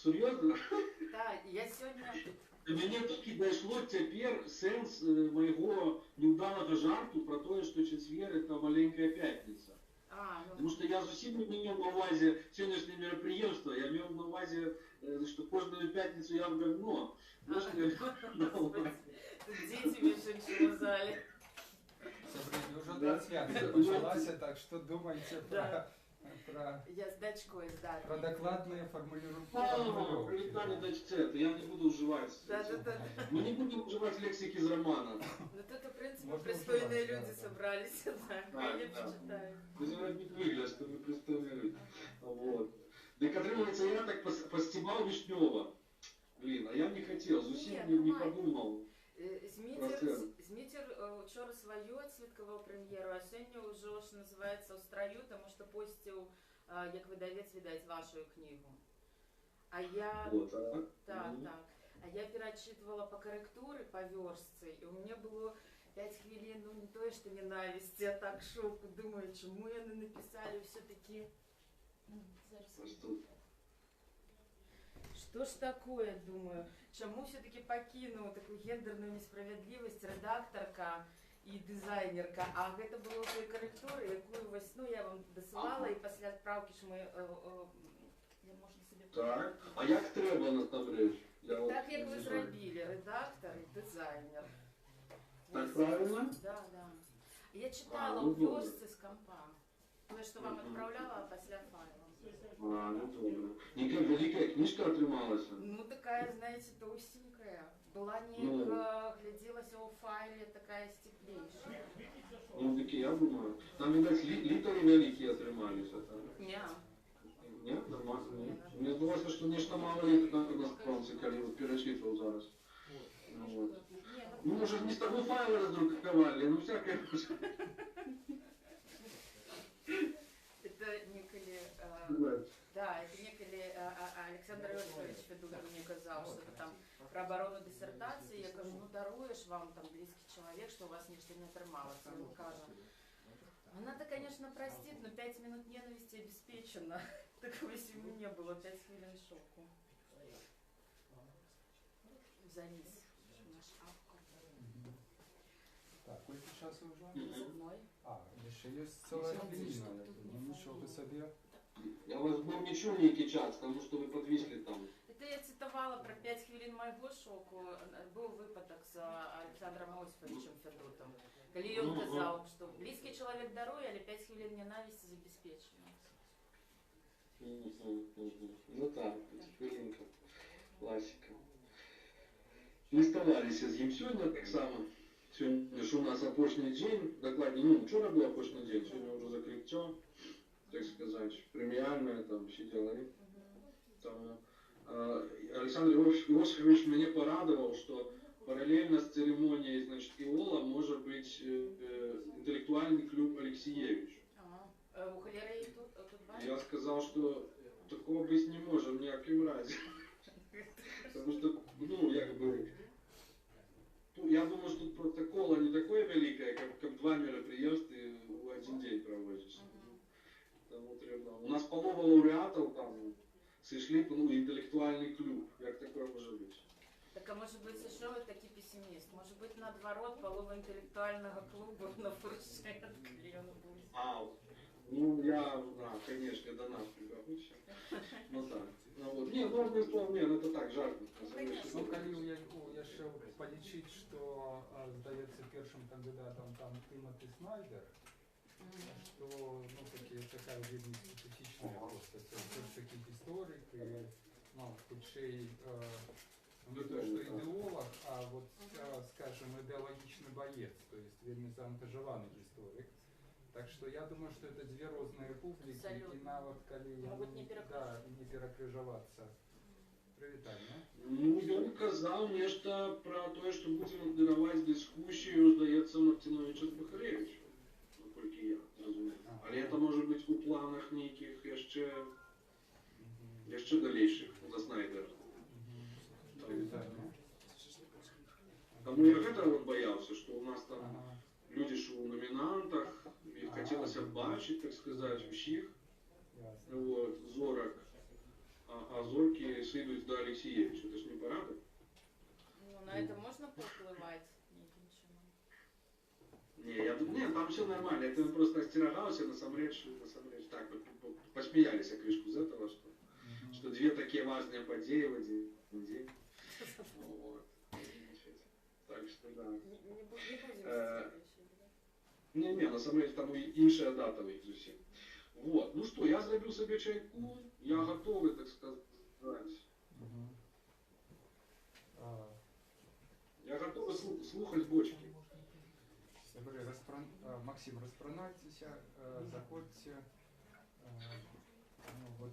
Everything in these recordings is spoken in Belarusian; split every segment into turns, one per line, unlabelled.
Серйозно?
Так, я сьогодні...
До мяне толькі дайшло цяпер сэнс майго неўдалага жарту про тое, што чацвер это маленькая пятница.
А,
Потому
ну...
что я зусім не меў на увазе сённяшняе мерапрыемства, я меў на увазе, што кожную пятницу я в говно. Знаешь,
Тут дети, между іншим, у залі.
Сабрина, уже трансляция началась, так что думайте
Я с дочкой, да.
про докладные формулировки.
Прилетали дочце, я не буду уживать.
Да.
Мы не будем уживать лексики из романа.
Ну тут, в принципе,
Можно
пристойные
уживать,
люди
да.
собрались, да, я почитаю.
Вызывать не выгляд, что мы пристойные люди. Вот. Так отрывается, я так постебал Вишнева. Блин, а я не хотел, зусім не подумал.
Змітер вчора свою відсвяткував прем'єру, а сьогодні вже, що називається, у строю, тому що постив, як видавець, видать, вашу книгу. А я...
Вот,
Так. А я перечитывала по корректуре, по верстці, і у мене було 5 хвилин, ну не то, що ненависті, а так шоку. Думаю, чому я не написали все-таки... Что ж такое, думаю, чому все-таки покинула таку гендерную несправедливость редакторка и дизайнерка, а это было той корректури, яку весну я вам досилала, і після відправки, що ми, я можу собі...
Так, а як треба насамрэч?
Так, як ви зробили, редактор і дизайнер.
Так правильно?
Да. Я читала у верстці з компа. То, що вам відправляла, а після файлом.
А, ну добре. Яка велика книжка отрималася?
Ну, такая, знаете, толстенькая. Была не гляделась у файле, такая степлейшая.
Ну, таки я думаю. Там, видать, літери великі отрималися, так?
Не.
Ні? Нормально? Мені здалося, що нечто мало літер на скронці, коли перечитував зараз. Ну, може, не з того файла роздруковали, ну, всяке.
Это неколи... Да, это неколи Александр Иосифович Федулин мне сказал, что это там про оборону диссертации. Я говорю, ну даруешь вам там близкий человек, что у вас ничто не оторвалось. Он скажет, она-то, конечно, простит, но 5 минут ненависти обеспечено. Такого себе не было, 5 хвилин шоку. Завис наш автор.
Так, сколько часу уже?
Зубной.
А, еще есть целая длина. Ну ничего себе.
Я вас був не чув ніякий час, тому що ви підвисли там.
Это я цитовала про 5 хвилин моего шоку. Был выпадок с Александром Иосифовичем Федутом. Коли он сказал, что близкий человек дарует, але 5 хвилин ненависти забеспечено.
Ну так, хвилинка. Классика. Листовалися з ним сьогодні так само. Сьогодні ж у нас опошній день, докладні, ну, вчора був опошній день, сьогодні вже закриття, так сказати, преміальне, там, всі діла. Там, Александр Иосифович меня порадовал, что параллельно с церемонией, значит, Иола может быть интеллектуальный клуб Алексеевич.
У холеры тут
Я сказал, что такого быть не может ни о каком разе. Потому что, ну, як бы, я думаю, что тут протокола не такое великое, как 2 мероприемства в один день проводишь. Тому треба. У нас полова лауреатов там сошли, ну, интеллектуальный клуб. Как такое может быть?
Так, а может быть, еще вы такой пессимист? Может быть, наоборот, полова интеллектуального клуба на фуршет клеену будет?
Ну, да, конечно, до нас прибавится. Ну, так. Ну, вот. Не, ну, одним словом, нет, это так, жарко.
Ну, коли я ще полічить, що, здається, першим кандидатом там Тимоті Снайдер, что, ну, такая вельми специфичная просто, все-таки историк, и, ну, худший, не то, что идеолог, а вот, скажем, идеологичный боец, то есть вельми заангажованный историк. Так что я думаю, что это две разные публики,
абсолютно.
И навод, коли, да, не перекрыжеваться. Привітання.
Ну, ён казаў нешта про то, что будем дараваць дискуссию, здаецца, Мартиновича з Бахаревича. Наколькі я разумею. Але это может быть у планах нейкіх яшчэ далейшых за Снайдера. Таму я гэта вот баяўся, што у нас там людзі ж у номінантах, іх хацелася бачыць, так сказаць, усіх, вот, зорак. А а зорки сыдуть до Алексеевича. Это ж не порядок.
Ну, на это можно повпливати неким чином?
Не, там все нормально. Это он просто остерогался, насамрэч, так, посмеялись крышку из этого, что две такие важные подеи в один день. Вот. Так что да.
Не будем ставити.
Не, насамрэч там іншая дата у них зусім. Вот. Ну что, я зробив себе чайку, я готовий, так сказать. Я готовий слухати бочки.
Максим, розпранайтеся, заходьте. Ну, вот,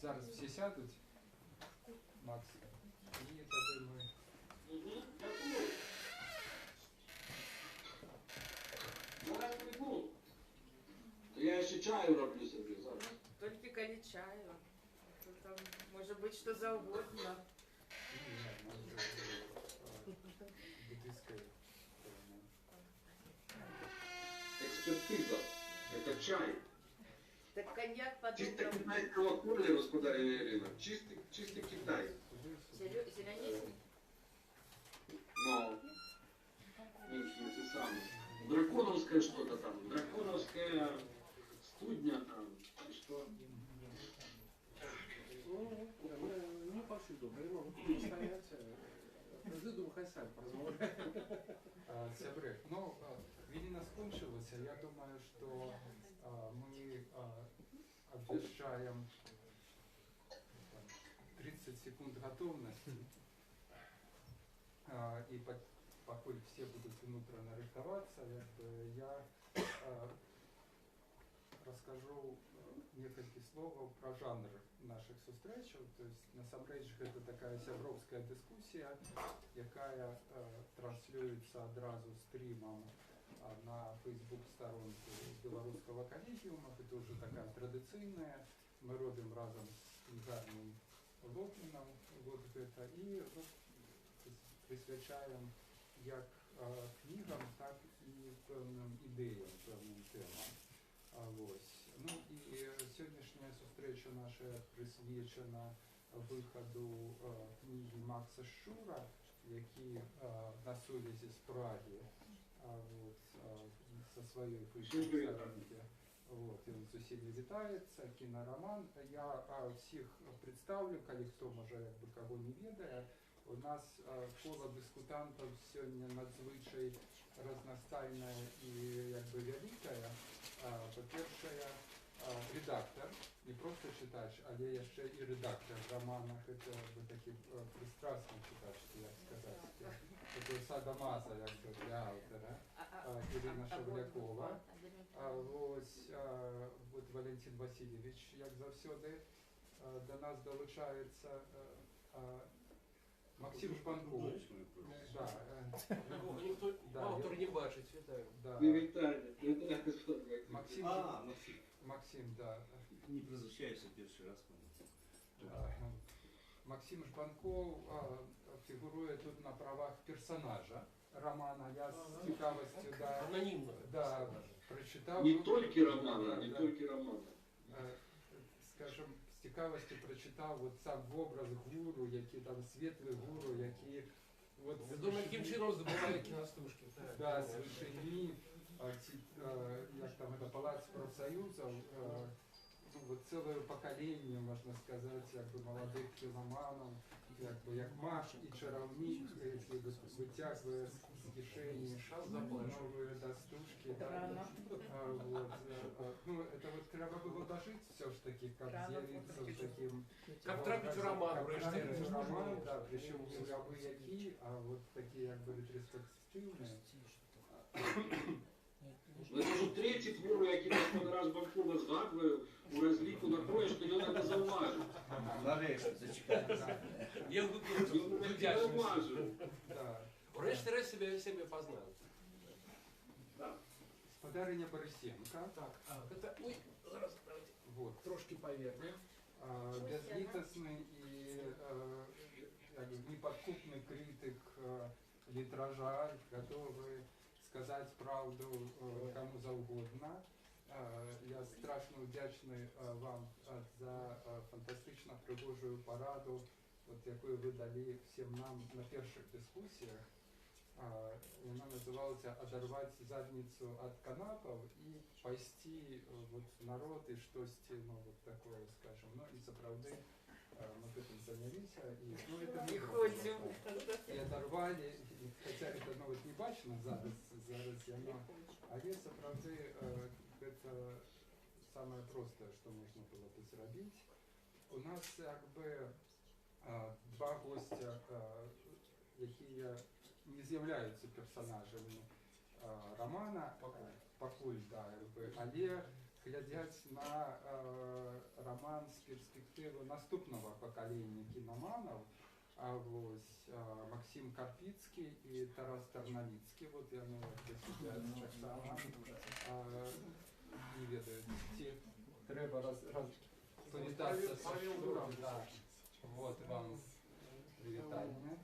зараз всі сядуть, Макс, і тоді ми...
Зараз прийду. Я ще чаю роблю собі зараз.
Тільки коли чаю. Там може бути що завгодно.
Экспертиза. Это чай.
Так коньяк потом...
Чисто китайского кулера, господаря Ирина. Чистый Китай.
Зеленейский?
Но. Не самое. Драконовское что-то там. Драконовская студня там. И что?
Не пошли добре, стоять. Думаю, хай сам позволить.
Сябры, ну, видимо, скончилось. Я думаю, что мы обвещаем 30 секунд готовности. И покуда все будут внутренно рихтоваться, я расскажу несколько слов про жанр наших зустрічей. То есть, насамрэч, гэта такая сябровская дискуссия, якая транслюється одразу стрімом на Facebook-сторонку белорусского коллегиума. Это уже такая традиционная. Мы робим разом с книгарней Логином вот это. И присвячаем як книгам, так и певним ідеям, певним темам. Ось. Ну і сьогоднішня зустріча наша присвячена виходу книги Макса Шура, який на совісті з Праги со своєю пишною сторонки. Вот, він з усіма вітається, кінороман. Я всіх представлю, коли хто може якби кого не ведає. У нас коло дискутантів сьогодні надзвичай разностайне і якби велике. По-перше, редактор, не просто читач, але ще і редактор в романах. Це такий пристрасний читач, як сказати. Такий садомаза, якби для автора. Ірина Шевлякова. Ось Валентин Васильович, як завсюди, до нас долучається Максим Шпанков.
Ніхто автор не бачить, вітаю.
Максим, да.
Не возвращаешься первый раз.
Максим Жбанков фигурует тут на правах персонажа романа. Я с цікавостью, да, прочитав.
Не только романа, не только романа.
Скажем, з цікавостью прочитав от сам образ гуру, який там світлий гуру, який
от думаю, яким чином здобували кіностужки.
Да, з вишині, як там это палац профсоюзов, ну, вот целое поколение, можно сказать, как бы молодых киноманов, как бы як маг и чаровник, если вытягивая с кишени новые достушки. Да, вот, ну, это вот треба было дожить все ж таки, как з'явиться с таким...
Как трапить роман,
роман, да, причем не мировые, а вот такие как бы ретроспективные.
Ну, это уже третий твор, який господара Жбанкова згадує у розліку на троє, що його треба зауважити.
Нарешті, зачекайте.
Я
зауважив.
Врешті-решт себе познав.
Господариня Борисенко.
Так, это, ой, зараз, давайте,
вот.
Трошки поверхня.
Безлітосний і неподкупний критик літража, готовий сказать правду кому завгодно. Я страшно вдячний вам за фантастично пригожую пораду, от якою ви дали всім нам на перших дискусіях. Вона називалася «Оторвати задницю від канапів і пасти народ і щось, таке, скажімо. Ну, і справді мы этим занялись, и это не
ходим.
И оторвали, хотя это не бачно зараз яно, але справді это самое простое, что можно было бы зробить. У нас якби два гостя, які не з'являються персонажами романа, покуль, да, але глядять на роман з перспективи наступного покоління кіноманів, Максим Карпіцький і Тарас Тарновіцький, от яны так само не ведають, ці треба привітатися з Шуром, да. Вот вам привітання.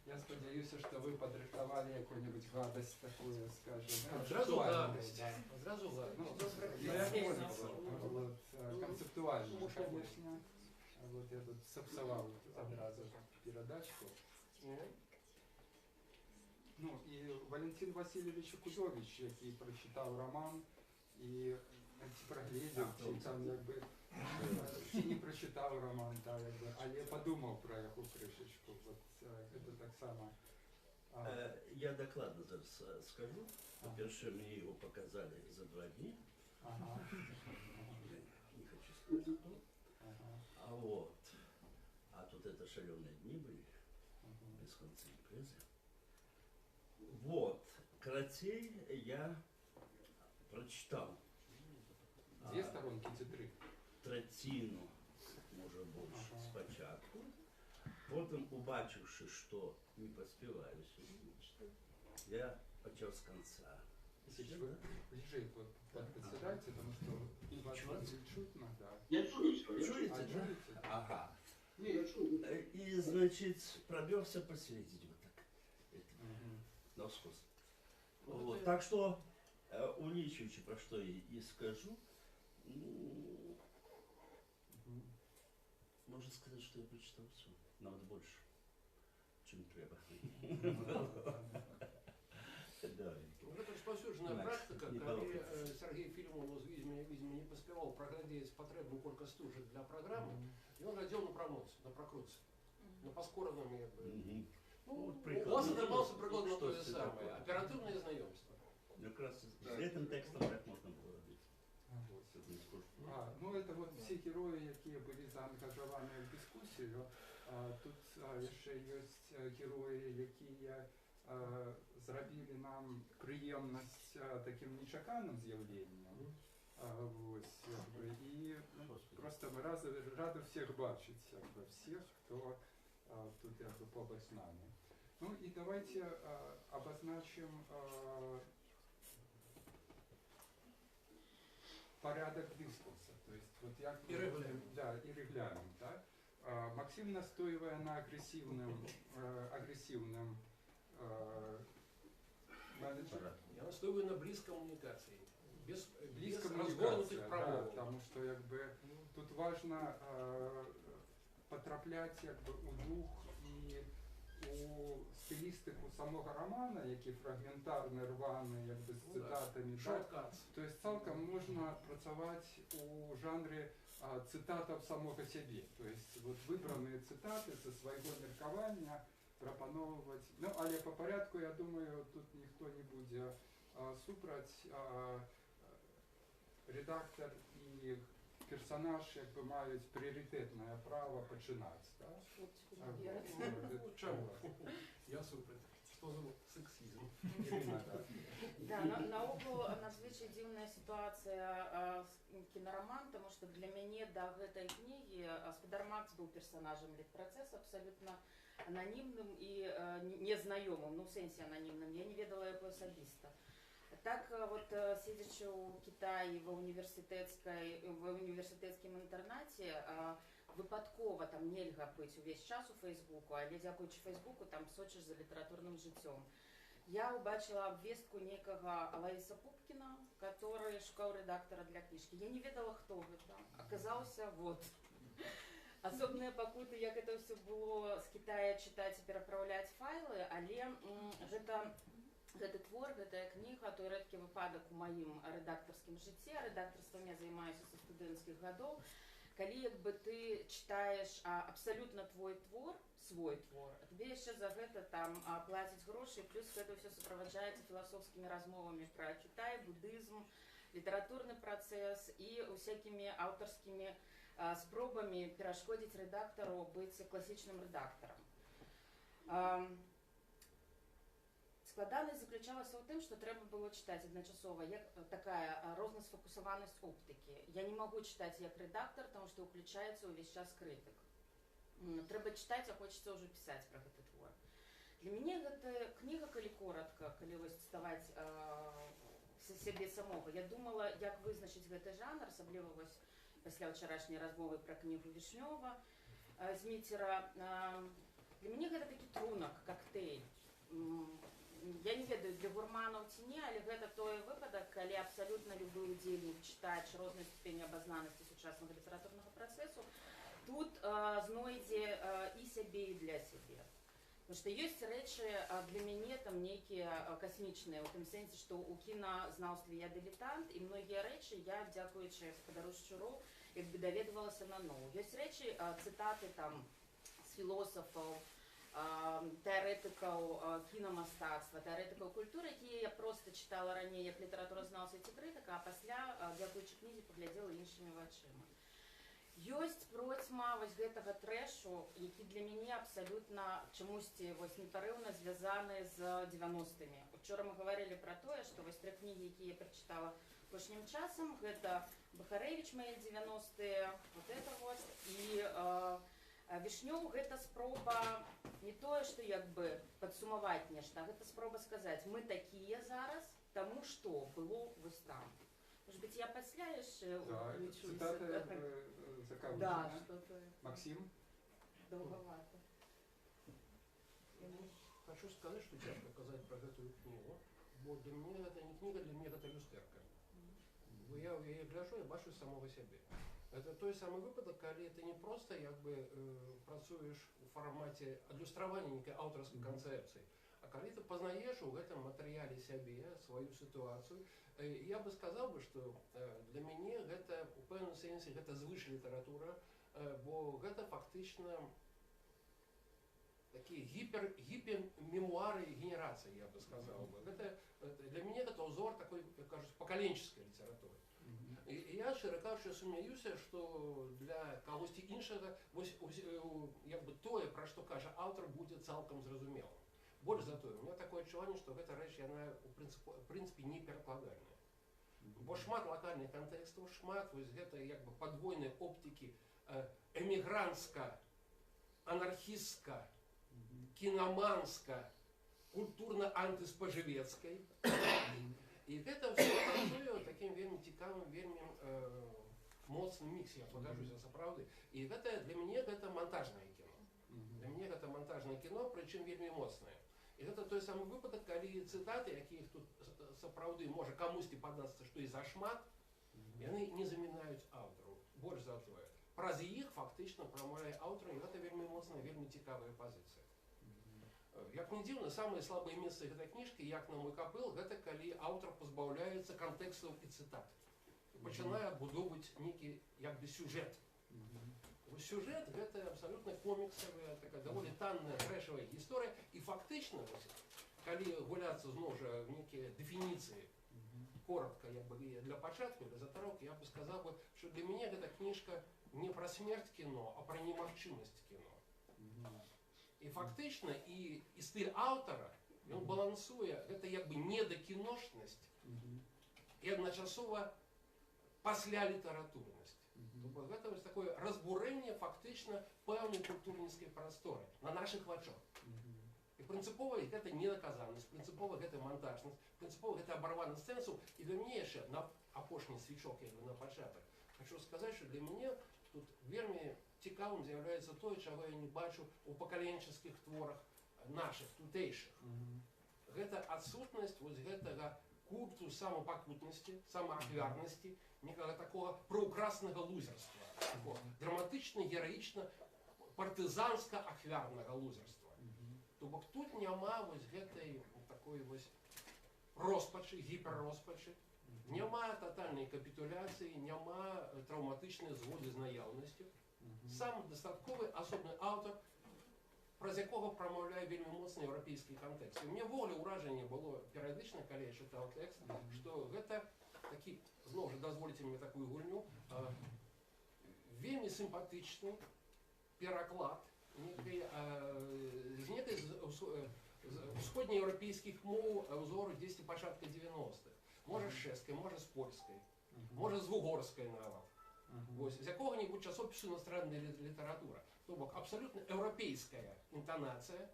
Я сподіваюся, що ви підрихтували яку-небудь гадость такую, скажем.
Зразу гадость. Зразу гадость.
Я понял, концептуально, конечно. Вот я тут сапсовал одразу передачку. Ну, і Валентин Васильович Кудович, який прочитав роман, і проглядів, чи там якби, чи не прочитав роман, да, якби, але подумав про яку кришечку. Вот, это так само.
Я докладно зараз скажу. По-перше, мне его показали за 2 дня.
Ага.
Не хочу сказать кто. А тут это шаленые дни были, без конца импрезы. Каратей я прочитал.
Две сторонки ці 3?
Третину, може більше, спочатку. Потім, побачивши, що не поспіваю сьогодні, я почав з кінця.
Ближе подседайте, потому что вас не чутно, да.
Я чую все, я чую.
Чуєте, да?
Чуете?
Ага.
Не, я чую.
І, значить, пробився посередине вот так. Насквозь. Вот. Так что, уличиваючи, про что и скажу, можно сказать, что я прочитал все. Навіть больше, чем треба. Да.
Это распространенная практика, коли Сергей Филимонов «Візьме не поспевал проглядеть потребную колька стужек для программы, и он глядел на промоцию, на прокрутку, на поскоренном у вас оторвался прикладно то же самое, оперативное знакомство.
Якраз з этим текстом так можна було робити.
Ну это вот все герои, які були заангажовані в дискусію. Тут ще є герої, які зробили нам приємність таким нечаканим з'явленням. І просто ми раді всіх бачити, всіх, хто тут побач з нами. Ну и давайте обозначим порядок дискурса. То есть вот як
и регламент.
Да, и регламент. Да? Максим, настоивая на агрессивном менеджере.
Я настаиваю на близкой коммуникации, без
Близкая
разгорнутых
да,
промовок.
потому что тут важно потраплять у дух і у стилістику самого романа, який фрагментарний, рваний, з цитатами.
Да?
Тобто цілком можна працювати у жанрі цитатів самого себе. Тобто вибрані цитати зі свого міркування пропонувати. Ну, але по порядку, я думаю, тут ніхто не буде супроть. Редактор і персонаж мають пріоритетне право починати.
Я супер. Что за сексизм?
Да, наогул надзвычай дзіўная ситуация кинороман, потому что для мяне до гэтай книги Спадар Макс был персонажем літпрацэсу абсолютно анонимным и незнаёмым, ну в сэнсе анонимным, я не ведала яго асабіста. Так вот, сидячи у Китаї в університетському інтернаті, випадково там нельга бути увесь час у Фейсбуку, але дякуючи Фейсбуку там сочиш за літературним життям. я убачила обвестку некага Алаіса Пупкіна, который шукаў рэдактара для кніжкі. Я не ведала, хто гэта. Аказаўся, вот. Асобныя пакуты, як это ўсё было з Китая чытаць і перапраўляць файлы, але гэты твор, гэтая кніга, той рэдкі выпадак у маім рэдактарскім жыцці. Рэдактарствам я займаюся са студэнцкіх гадоў. Калі як бы ты читаешь абсолютно твой твор, свой твор, тебе яшчэ за гэта там плацяць грошы, плюс гэта ўсё суправаджаецца філасофскімі размовамі пра Кітай, будызм, літаратурны працэс і усякімі аўтарскімі спробамі перашкодзіць рэдактару быць класічным рэдактарам. Складанасць заключалася ў тым, што трэба было чытаць адначасова, як такая рознасфокусаванасць оптыкі. Я не магу чытаць як рэдактар, таму што ўключаецца ўвесь час крытык. Трэба чытаць, а хочацца ўжо пісаць пра гэты твор. Для мяне гэта кніга, калі коратка, калі вось цытаваць сябе самога. Я думала, як вызначыць гэты жанр, асабліва вось пасля ўчарашняй размовы пра кнігу Вішнёва з Міцера. Для мяне гэта такі трунак, кактэйль. Я не ведаю, для гурманаў ці не, але гэта той выпадак, калі абсалютна любы удзельнік, чытач рознай ступені абазнанасці сучаснага літаратурнага працэсу тут знойдзе і сябе, і для сябе. Потому што ёсць рэчы для мяне там нейкія касмічныя, у тым сэнсе, што ў кіназнаўстве я дылетант, і многія рэчы я, дзякуючы гаспадару Шчуру, як бы даведвалася наноў. Ёсць рэчы, цытаты там з філосафаў, тэарэтыкаў кінамастацтва, тэарэтыкаў культуры, якія я проста чытала раней як літаратуразнаўца ці крытыка, а пасля, дзякуючы кнізе, паглядзела іншымі вачыма. Ёсць процьма вось гэтага трэшу, які для мяне абсалютна чамусьці непарыўна звязаны з 90-мі. Учора мы гаварылі пра тое, што вось 3 кнігі, якія я прачытала апошнім часам, гэта Бахарэвіч, мае 90-е, вот это вот, і Вішнёў — гэта спроба не тое, што як бы падсумаваць нешта, а гэта спроба сказаць, мы такія зараз, таму што было вось там. Может быть, я пасля яшчэ
уключуся. Да, цитаты закавычаны.
Да, что-то...
Максим?
Долговато.
Хочу сказать, что цяжка казаць пра гэтую кнігу, бо для мяне гэта не кніга, для мяне гэта люстэрка. Бо я ў яе гляджу, я бачу самого сябе. Это той самый выпадок, калі ты не просто як бы працуеш у фармаце адлюстравання нейкай аўтарскай канцэпцыі, а калі ты пазнаеш у гэтым матэрыяле сябе, сваю сітуацыю. Я бы сказаў бы, што для мяне гэта у пэўным сэнсе гэта звыш літаратура, бо гэта фактычна такія гіпермемуары генерацыі, я бы сказаў бы. Для мяне гэта ўзор такой, як кажуць, пакаленчаскай літаратуры. І я, шчыра кажучы, сумняюся, што для кагосьці іншага як бы тое, пра што кажа аўтар, будзе цалкам зразумелым. Больш за тое, у меня такое адчуванне, што гэта рэч, яна у прынцыпе не перакладальная. Бо шмат лакальных кантэкстаў, шмат вось гэтай як бы падвойнай оптыкі эмігрантска, анархістска, кінаманска, культурна-антыспажывецкай. І гэта ўсё працуе такім вельмі цікавым, вельмі моцным міксе, я пагажуся сапраўды. І гэта для мяне гэта монтажнае кіно. Для мяне гэта монтажнае кіно, прычым вельмі моцнае. І гэта той самы выпадак, калі цытаты, якіх тут сапраўды можа камусьці падацца, што і зашмат, яны не замінаюць аўтару. Больш за тое. Праз іх фактычна прамаўляе аўтар, і гэта вельмі моцная, вельмі цікавая пазіцыя. Як не дзіўна, самыя слабыя месцы гэтай кніжкі, як на мой капыл, гэта калі аўтар пазбаўляецца кантэкстаў і цытат. Пачынае адбудоўваць нейкі як бы сюжэт. Сюжэт — гэта абсалютна коміксавая, такая даволі танная, трэшавая гісторыя. І фактычна, калі гуляцца зноў жа нейкія дэфініцыі, коротка, як бы для пачатку, для затароўкі, я бы сказаў бы, што для мяне гэта кніжка не пра смерць кіно, а пра немагчымасць кіно. І фактычна і стыль аўтара, ён балансуе, гэта як бы недакіношнасць і адначасова пасля літаратурнасць. Гэта вось такое разбурэнне фактычна пэўнай культурніцкай прасторы на нашых вачах. І прынцыпова гэта недаказанасць, прынцыпова гэта монтажнасць, прынцыпова гэта абарванасць сэнсу. І для мяне яшчэ на апошні свічок, як бы на пачатак, хочу сказаць, што для мяне тут вельмі цікавым з'яўляецца тое, чаго я не бачу ў пакаленчаскіх творах нашых, тутэйшых. гэта адсутнасць вось гэтага культу самапакутнасці, самаахвярнасці, некага такога праўкраснага лузерства, такого драматычна, гераічна, партызанска-ахвярнага лузерства. То бок тут няма вось гэтай такой вось роспачы, гіперроспачы, няма тотальнай капітуляцыі, няма траўматычнай згоды з наяўнасцю. Сам дастатковы асобны аўтар, праз якога прамаўляе вельмі моцны еўрапейскі кантэкст. І мне ввогуле ўражанне было перыядычна, калі я чытаў тэкст, што гэта такі, зноў жа дазвольце мне такую гульню, вельмі сімпатычны пераклад з некай усходнееўрапейскіх моў узору дзесьці пачатка 90-х. Можа з чэшскай, можа з польскай, можа з вугорскай нават. З якога-небудзь часопісу іностранная літаратура. То бок абсалютна еўрапейская інтанацыя,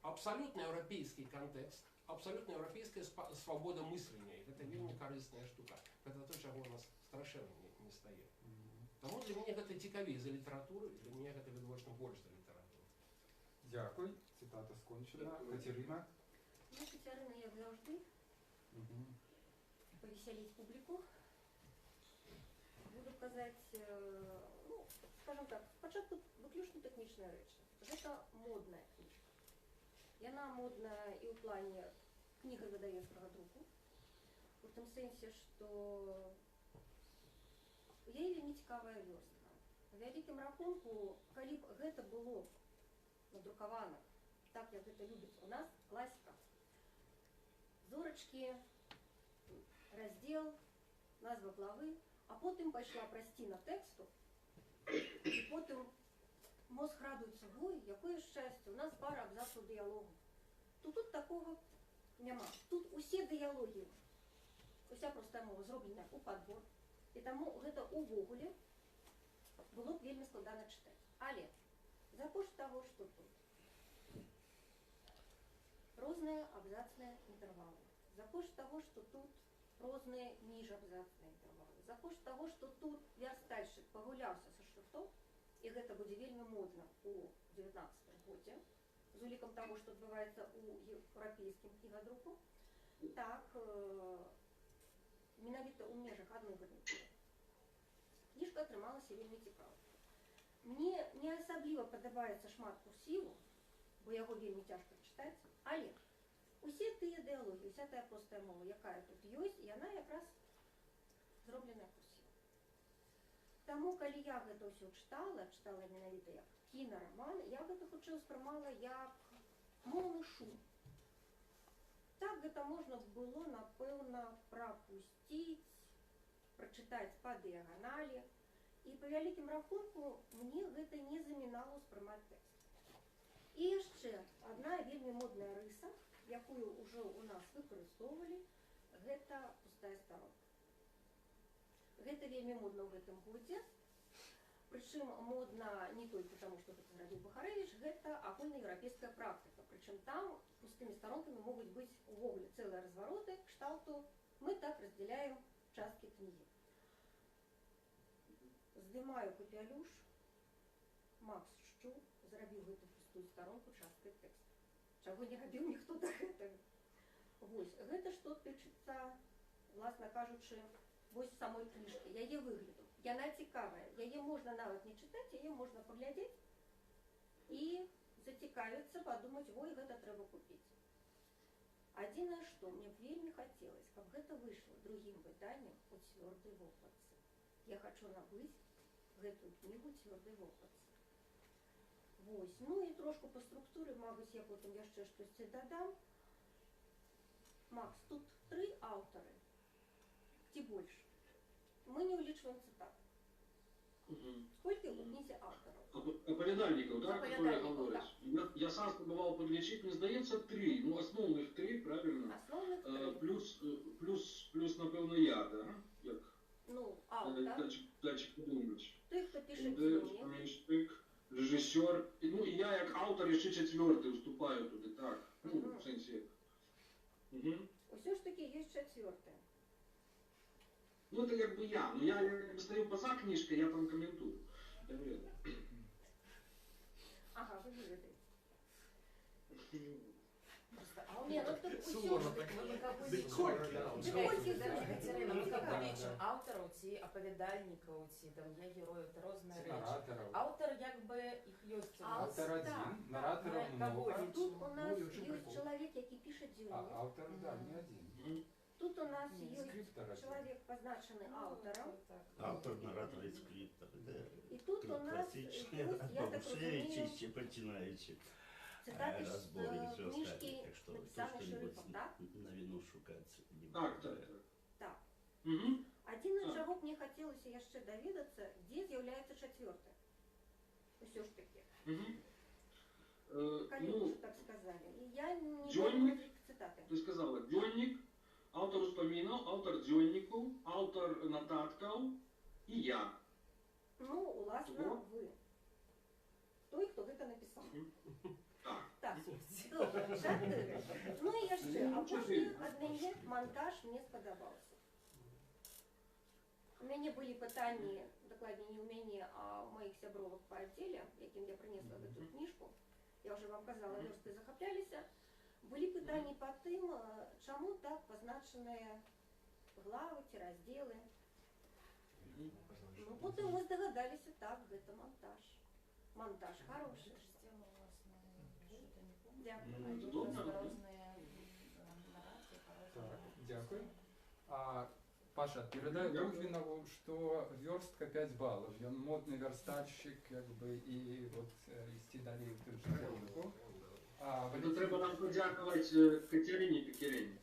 абсалютна еўрапейскі кантэкст, абсалютна еўрапейская свабода мыслення. І гэта вельмі карысная штука. Гэта то, чаго у нас страшэнна не стае. Таму для мяне гэта цікавей за літаратуру, для мяне гэта відавочна больш за літаратуру.
Дякую. Цитата скончена. Катерина.
Ну, Катерина, як завжди, повеселить публику. Буду казаць, ну, скажем так, спачатку выключна тэхнічная рэч. Гэта модная кніжка. Яна модная і ў плане кніга выдавецкага друку. У тым сэнсе, што яе вельмі цікавая вёрстка. У вялікім рахунку, калі б гэта было надрукавана так, як гэта любіць у нас, класіка, зорачкі, раздзел, назва главы, а потым пайшла прасціна тэксту, і потым мозг радуецца, ой, якое шчасце, у нас пара абзацаў дыялогу. Тут такога няма. Тут усе дыялогі, уся простая мова зробленая ў падбор, і таму гэта ўвогуле было б вельмі складана чытаць. Але за кошт таго, што тут розныя абзацныя інтэрвалы, за кошт таго, што тут розныя міжабзацныя інтэрвалы, за кошт таго, што тут вярстальшчык пагуляўся са шрыфтом, і гэта будзе вельмі модна ў 19 годзе, з улікам таго, што адбываецца ў еўрапейскім кнігадруку, так, менавіта ў межах адной гарнітуры. Кніжка атрымалася вельмі цікава. Мне не асабліва падабаецца шмат курсіву, бо яго вельмі цяжка чытаць, але усе тыя дыялогі, уся тая простая мова, якая тут ёсць, яна якраз зробленая курсівам. Таму, калі я гэта ўсё чытала менавіта як кінараман, я гэта хутчэй ўспрымала як моўны шум. Так гэта можна было, напэўна, прапусціць, прачытаць па дыяганалі, і па вялікім рахунку мне гэта не замінала ўспрымаць тэкст. І яшчэ адна вельмі модная рыса, якую ўжо ў нас выкарыстоўвалі, гэта пустая старонка. Гэта вельмі модна ў гэтым годзе, прычым модна не толькі таму, што гэта зрабіў Бахарэвіч, гэта агульнаеўрапейская практыка. Прычым там пустымі старонкамі могуць быць увогуле цэлыя развароты кшталту «мы так разделяем часткі кнігі». Здымаю капялюш, Макс Шчу зрабіў гэту пустую старонку часткай тэксту. Чаго не рабіў ніхто да гэтага. Вось, гэта што тычыцца, власна кажучы, вось самой кніжкі, яе выгляду. Яна цікавая, яе можна нават не чытаць, яе можна паглядзець і зацікавіцца, падумаць, ой, гэта трэба купіць. Адзінае, што мне вельмі хацелось, каб гэта выйшла другім выданнем у цвёрдай вокладцы. Я хачу набыць гэтую кнігу цвёрдай вокладцы. Вось, ну і трошку па структуры, мабыць, я потым яшчэ штосьці дадам. Макс, тут 3 аўтары, ці больш. Мы не ўлічваем цытат. Сколько в кнізе аўтараў?
Апавядальнікаў, так, которые
Апавядальнікаў,
говорять. Я сам спробовал подлечить, мне сдается 3, ну основных 3, правильно?
Основных 3.
Плюс напевно я, да? Як?
Ну, аўтар.
Датчик подумать.
Той, хто піша кнігі.
Режиссер. Ну и я як автор еще 4-й уступаю туди, так. Ну, в сенсі.
Усё ж таки есть 4-я.
Ну это как бы я. Но я стою поза книжкой, я там комментую.
Ага, вы выведаете.
просто
Не,
автор.
ну тут
Суворо
усё ж
так.
таки.
Ми как бы
Дикой.
лічимо,
Дикой.
Катерина, ми как бы
Да.
лічимо автора ці, оповідальника ці, там є герої, це різні речі.
Нараторов.
Автор якби їх є.
Автор один,
Так,
нараторов много.
Тут у нас
Ну, і очень
есть
прикол.
человек, який пише
А
дзюнник.
автор, да, не один.
Тут у нас
Ні,
есть
Скриптор один.
человек, позначенный автором.
Автор, наратор і скриптор.
І тут у нас
Класичні,
есть, я так
повишаючи,
розумію,
ще починаючи.
цитати
Розбори і
з
все
книжки,
остальне. Так що
написаної
то
Шерифом,
что-нибудь
так?
на вину шукати не
Так,
буде.
так, так.
Так.
Угу.
Один із
Так.
чого б мені хотілося яще довідатися, де з'являється четверте. Все ж таки.
Угу.
Коллеги
Ну,
уже так сказали. И я не
Джонник?
помню цитаты.
ти сказала, дзьонник, автор успомінів, автор дзьоннику, автор нотатків і я.
Ну, власне,
Ого.
ви. Той, хто це написав.
Так.
Так, добре, 4. Ну і яще, а кожне одне монтаж мені сподобався. У мене були питання, докладні не у мене, а у моїх сябровок по відділі, яким я принесла цю книжку. Я вже вам казала, версти захоплялися. Були питання по тим, чому так позначені глави, ті розділи. Ну, потім ми здогадалися, так, це монтаж. Монтаж хороший. Дякую.
Так, дякую. А, Паша, передай Логвинову, что верстка 5 баллов. Он модный верстальщик, как бы, и вот вести далі в ту ж музику. А,
Ну, треба нам подякувати Катерині Пікерені.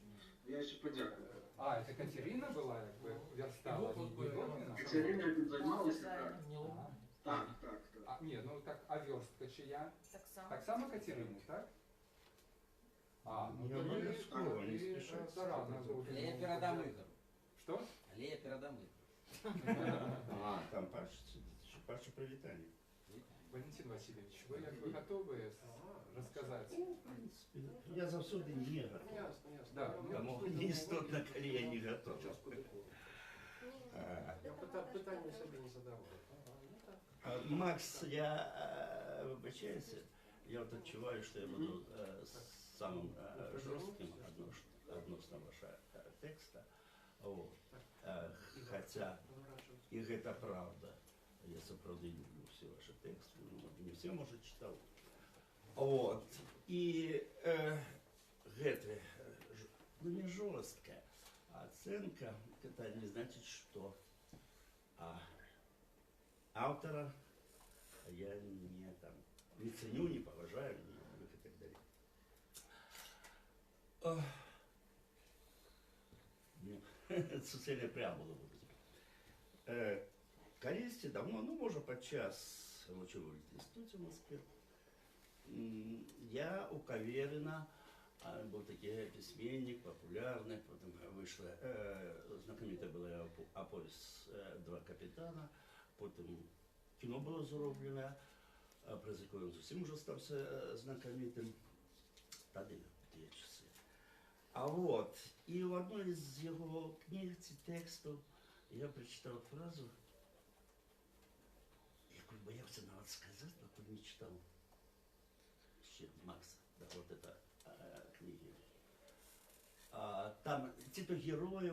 Я ще подякую.
А, это Катерина была, как бы, верстала, не Логвинова?
Катерина тут займалася, так.
Ага.
Так, так, так.
А, ні, ну так, а верстка чия?
Так само.
Так само Катерина, так? А, ну
Не
то ми-
обов'язково, не
і,
спішіть.
Тарана
Але я
Логвинова.
передам Ігору.
Що?
Але я передам Ігору.
А, там Паша сидить. Паша привітання.
Валентин Васильевич, ви як ви готові розказати?
Ну, в принципе, я завсюди негр.
Ясно, ясно.
Да,
Я
ну,
Тому
можу
не стоит на колени не готов.
Сейчас подыхну.
А,
Я питання собі не задавав. Ага, ну так.
Макс, я вибачаюся, я от відчуваю, що я буду самим жорстким відносно вашого текста. Вот. Хотя, і гэта правда, я сапраўды люблю все ваши тексты, ну, не все, может, читал. Вот. И гэта, ну, не жесткая оценка, это не значит, что автора я не, там, не ценю, не поважаю, не люблю и так далее. Суцільна преамбула буде. Колись давно, ну, може, подчас вучив в інституті в Москві, я у Каверина, был такой письменник, популярный, потом вышла, знаменитая была «Аполис. Два капитана», потом кино было зароблено, про яке він зовсім уже стався знаменитым, тоді, в ті часи. А вот, и в одной из его книг, текстов, я прочитал фразу, я боялся навіть сказать, пока не читал ще Макса, да, вот это книги. Там типа герой,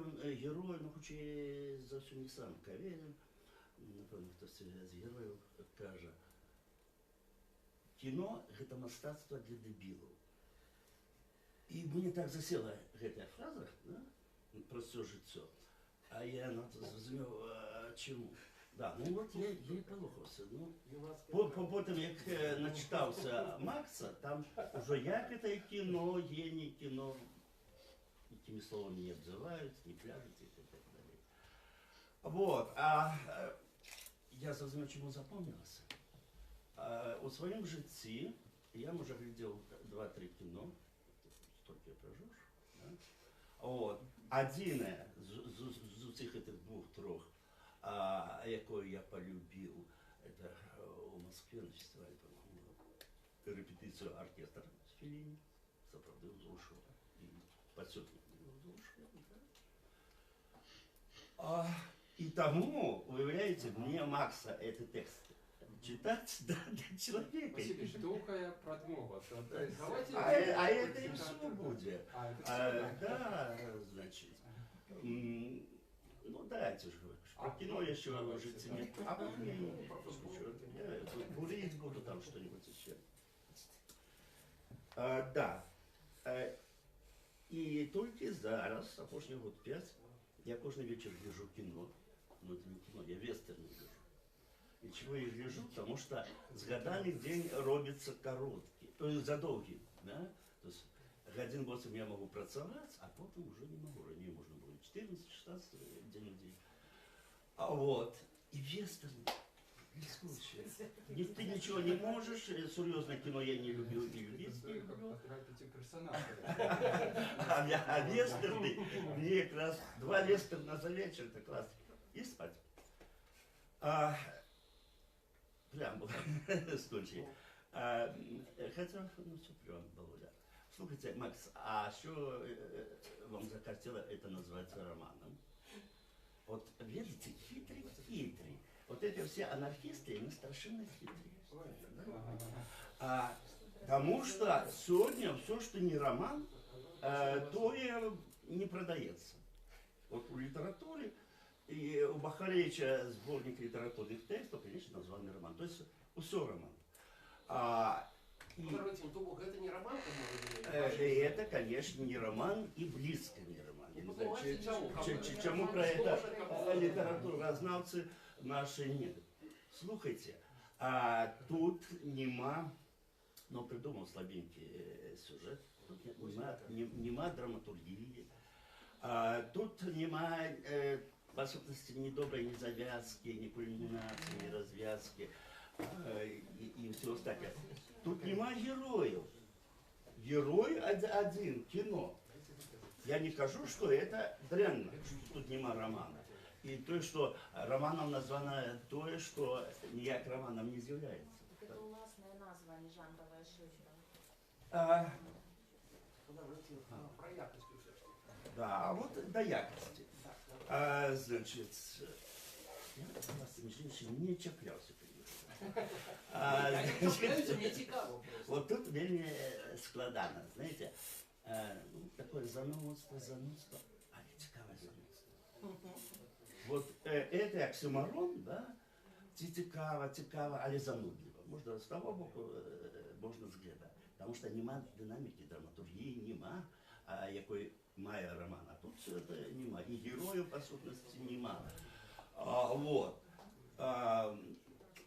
ну хоч і зовсім не сам Каверин, напевно, хтось з героїв каже, кіно – гэта мастацтва для дебілаў. І мне так засела гэтая фраза, да, про все жыццё. А я зрозумів, чому. Да, ну вот я і палохався. Ну, потім, як начитався Макса, там уже як это кіно, геній кіно, этими словами не обзывают, не пляжут и так далее. Вот, я зрозумів, чому запомнилося. У своєму житті я, може, глядів 2-3 кіно, столько прожив, да? Вот. Одне з цих двох-трьох, якое я полюбил, это у Москве на фестивале, по-моему, репетицию оркестра Феллини, сопроводил Золушева и подсётник Золушева. И тому, выявляете, мне Макса этот текст читать для человека.
Василий, штукая продмова.
Давайте...
А это и все будет.
Это
Да, значит. Ну дайте же. Про кино еще ложиться нет. А потом я не пропущу. Я курить буду там что-нибудь еще. Да. І тільки зараз, апошні год 5, я кожен вечір гляжу кіно. Ну это не кино, я вестерны гляжу. И чего я гляжу? Потому что с годами день робится короткий, задолгий. Да? То есть 1-8 я могу працевать, а потом уже не могу. Ранее можно было 14-16 день в день. А вот, и вестерны. Ты ничего не можешь, серьезное кино я не люблю и любить не люблю. А вестерны, мне как раз 2 вестерна за вечер, это классно. И спать. Прям был случай. Хотя, ну все прям было, да. Слушайте, Макс, а что вам захотело это назвать романом? Вот видите, хитрый. Вот эти все анархисты, они страшенно хитрые. Потому что сегодня все, что не роман, то и не продается. Вот у литературы, и у Бахаревича сборник литературных текстов, конечно, названный роман. То есть все роман.
Это не роман,
это, конечно, не роман и близко не роман. Я не знаю, чему про это литературознавцы наши нет. Слухайте, тут нема, но придумал слабенький сюжет, тут нема драматургии, тут нема, по сути, ни доброй ни завязки, ни кульминации, ни развязки и все остальное. Тут нема героев. Герой один, кино. Я не скажу, что это дрянно, что тут нема романа. И то, что романом названо то, что ніяк романом не является.
Это уласное название, жанровая шифра.
Про якость все.
Да, вот до якости. Значит, я вас, между прочим, не чіплявся, конечно. Вот тут вельми складано, знаете, такое занудство, а не цікаве занудство. Вот это оксюморон, да, цікаво, але занудливо. Можна з того боку, можна з гляда. Потому что нема динамики, драматургии нема, якої має роман. А тут все это нема. И героев, по сутности, нема. Вот.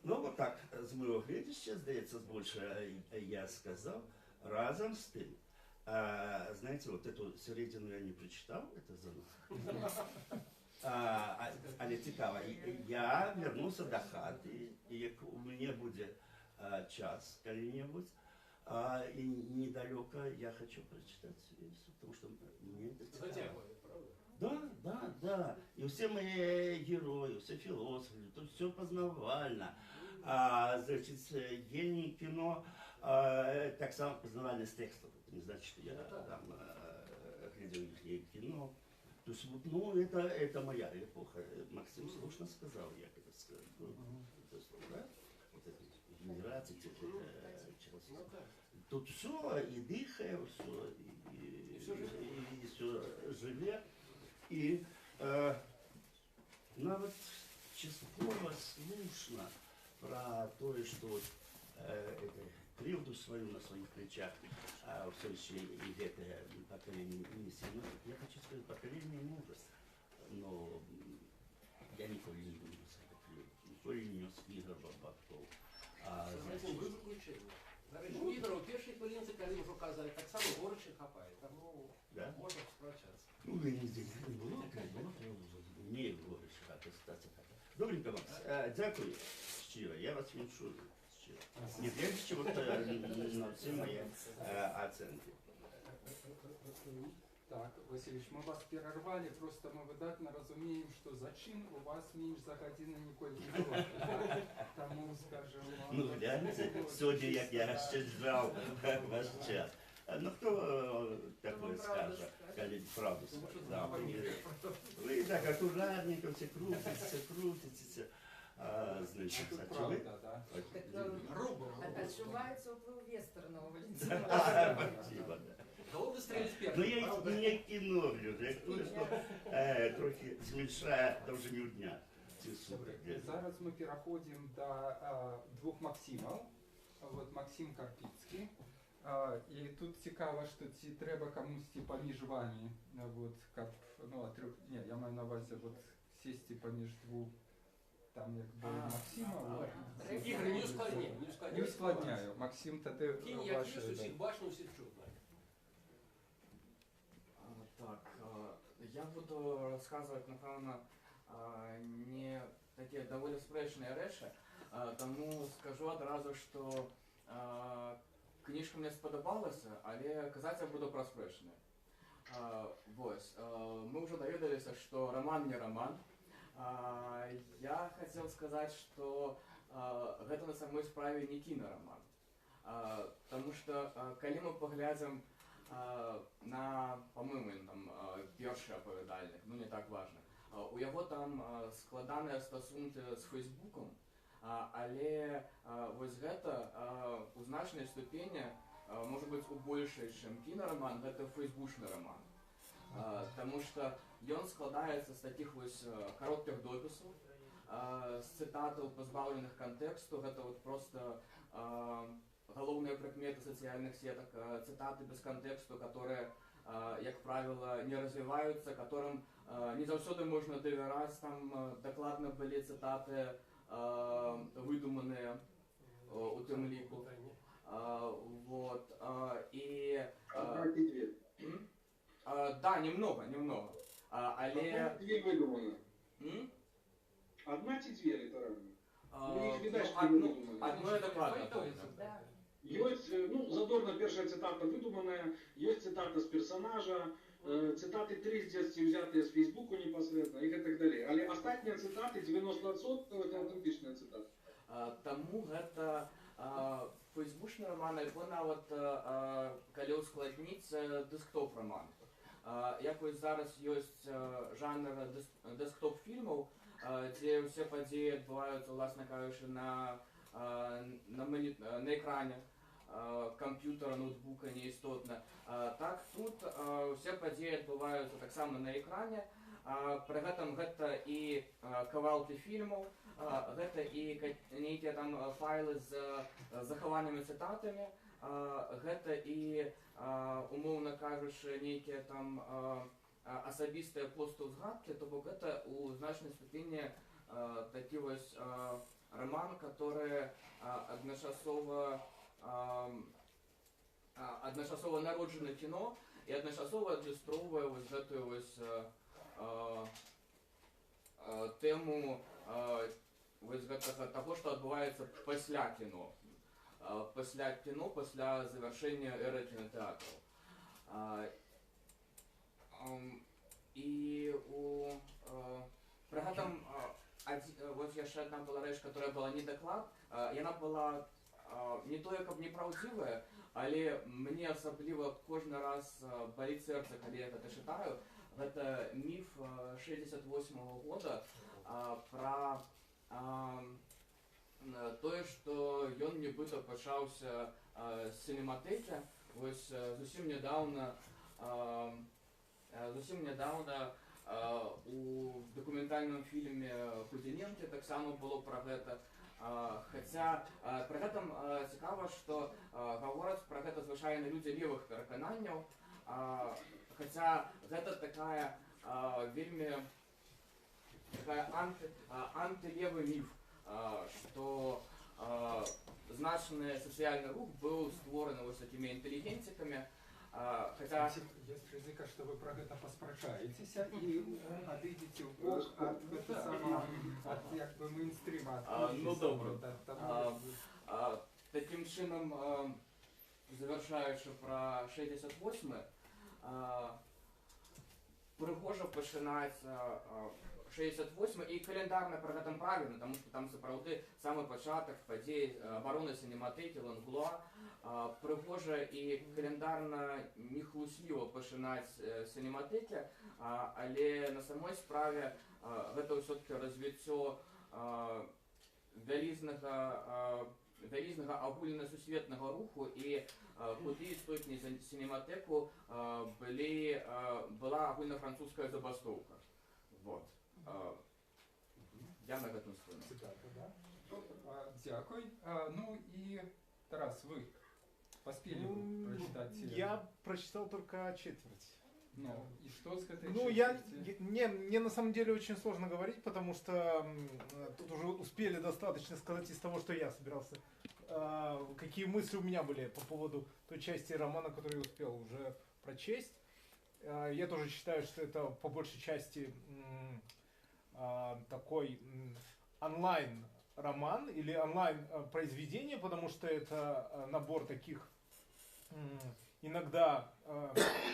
Ну вот так, з моего глядища, здається, больше я сказал. Разом з тим, знаете, вот эту середину я не прочитал, это занудство. Але цікаво, я вернуся до хати, і як у мене буде час коли-небудь, и недалеко я хочу прочитать все, потому что мне это цікаво. Да. И все мои герои, все философы, тут все познавально. Значит, гений кино так само познавально с текстом. Это не значит, что я там глядел их кино. То есть, вот, ну, это моя эпоха. Максим слушно сказал, я это сказал. Да? Вот это генерация, тут все, и дыхая, все, и все живе. И навіть частково слушно про то, что кривду свою на своих плечах, все еще и это поколение не сильно. Я хочу сказать, поколение мужа, но я николи не буду сказать кривду, николи не нес Игорь Бабаков.
Ну, Ігор, у першій хвилинці, коли вже казали, так само горечі хапає, тому
да?
можна спрощатися.
Ну, ви не здесь не було, не горечі хапає, статься хапає. Добренько, Макс, дякую щиро, я вас віншую щиро. Не прежде вот на все мои оценки.
Так, Васильевич, мы вас перервали, просто мы выдатно разумеем, что зачин у вас меньше за годину ніколи не було. Тому, скажем...
Ну, гляньте, сегодня я щедрал ваш час. Ну, кто такое скажет, коли правду скажет? Да, вы так аккуратненько все крутитесь. Значит,
Тут
а
правда, да.
Грубо.
Отчувається вплив вестерного, Валентина.
Спасибо, да.
Головне стрілять
Ну
першим,
я
правда?
не кіно люблю, я думаю, що трохи зменшає довжину дня. Ці сутки.
Зараз ми переходимо до двох Максимів. От Максим Карпіцький. І тут цікаво, що ці треба комусь поміж вами, вот, ні, я маю на увазі вот, сісти поміж двох, там якби Максима.
Ігор, не ускладняй, не ускладняй.
Не ускладняю. Максим, тоді
Кинь я
ваше.
книжку, всіх башню, всіх чудно.
Так, я буду рассказывать, напевно, не такие довольно спрэчныя рэчы, тому скажу адразу, што кніжка мне спадабалася, але казаць я буду пра спрэчныя. Вось, мы ўжо даведаліся, што роман не роман. Я хацеў сказаць, што гэта на самой справе не кінароман. Таму што калі мы паглядзім на, по-моему, там першы апавядальнік, ну не так важна. У яго там складаныя стасункі з Фейсбуком, але вось гэта у значнай ступені, можа быць, у большай, чым кінароман, гэта фейсбучны роман. Таму што ён складаецца з такіх вось кароткіх допісаў, з цытатаў, пазбаўленых кантэксту, гэта вот просто галоўныя прыкметы сацыяльных сетак, цытаты без кантэксту, которые, як правіла, не развіваюцца, которым не заўсёды можна давяраць, там дакладна былі цытаты выдуманыя у тым ліку. Вот, і...
Одна и две.
Да, немного, але...
Две выдуманы. Одна и две литерально.
Одно дакладна.
Есть, ну, задорно першая цитата выдуманная, есть цитата с персонажа, цитаты 3 здесь взятые с Фейсбуку непосредственно и так далее. Але остальные цитаты, 90% это аутентичные цитаты.
Таму гэта фейсбучны роман, альбо нават, калі ускладніць, дэсктоп роман. Як вось зараз ёсць жанр дэсктоп-фільмаў, дзе ўсе падзеі адбываюцца, уласна кажучы, на экране комп'ютера, ноутбука, неістотна. Так, тут усе падзеі адбываюцца таксама на экране. Пры гэтым гэта і кавалкі фільмаў, гэта і нейкія там файлы з захаванымі цытатамі, гэта і, умоўна кажучы, нейкія там асабістыя постаўзгадкі, то бок гэта у значнай ступені такі вось роман, который адначасова народжаны кіно і адначасова адлюстроўвае вось гэтую вось тэму вось гэтага таго, што адбываецца пасля кіно, пасля завяршэння эры кінотэатраў. І пры гэтым вот яшчэ одна была рэч, которая была не даклад, яна была не тое, каб непраўдзівая, але мне асабліва кожны раз баліць сэрца, калі я гэта чытаю. Гэта міф 68-го года пра тое, што ён нібыта пачаўся з сінематэкі. Вось зусім нядаўна у дакументальным фільме Худзіненкі таксама было пра гэта. Хаця пры гэтым цікава, што гавораць пра гэта звычайна людзі левых перакананняў, хаця гэта такая вельмі антылевы міф, што значны сацыяльны рух быў створаны вось такімі інтэлігенцікамі. Хотя...
Есть ризика, что вы про это поспрачаетесь и отойдете в бок от якби мейнстрима.
Ну добре. Таким чином, завершаючи про 68, пригожа починається 68 і календарно про гэтым правильно, тому що там сапраўды самы пачатак падзей абароны сінематэкі Ланглуа. Прыгожа і календарна нехлусліва пачынаць сінематэкі, але на самой справе гэта ўсё-таки развіццё вялізнага агульнасусветнага руху і куды істотней за сінематэку была агульнафранцузская забастоўка. Вот. Я на гэтым спыну.
Цитата, да? Дякую. Ну и, Тарас, вы поспели прочитать?
Я прочитал только четверть.
Ну, и что с этой
Ну, мне на самом деле очень сложно говорить, потому что тут уже успели достаточно сказать из того, что я собирался. Какие мысли у меня были по поводу той части романа, которую я успел уже прочесть. Я тоже считаю, что это по большей части такой онлайн-роман или онлайн-произведение, потому что это набор таких иногда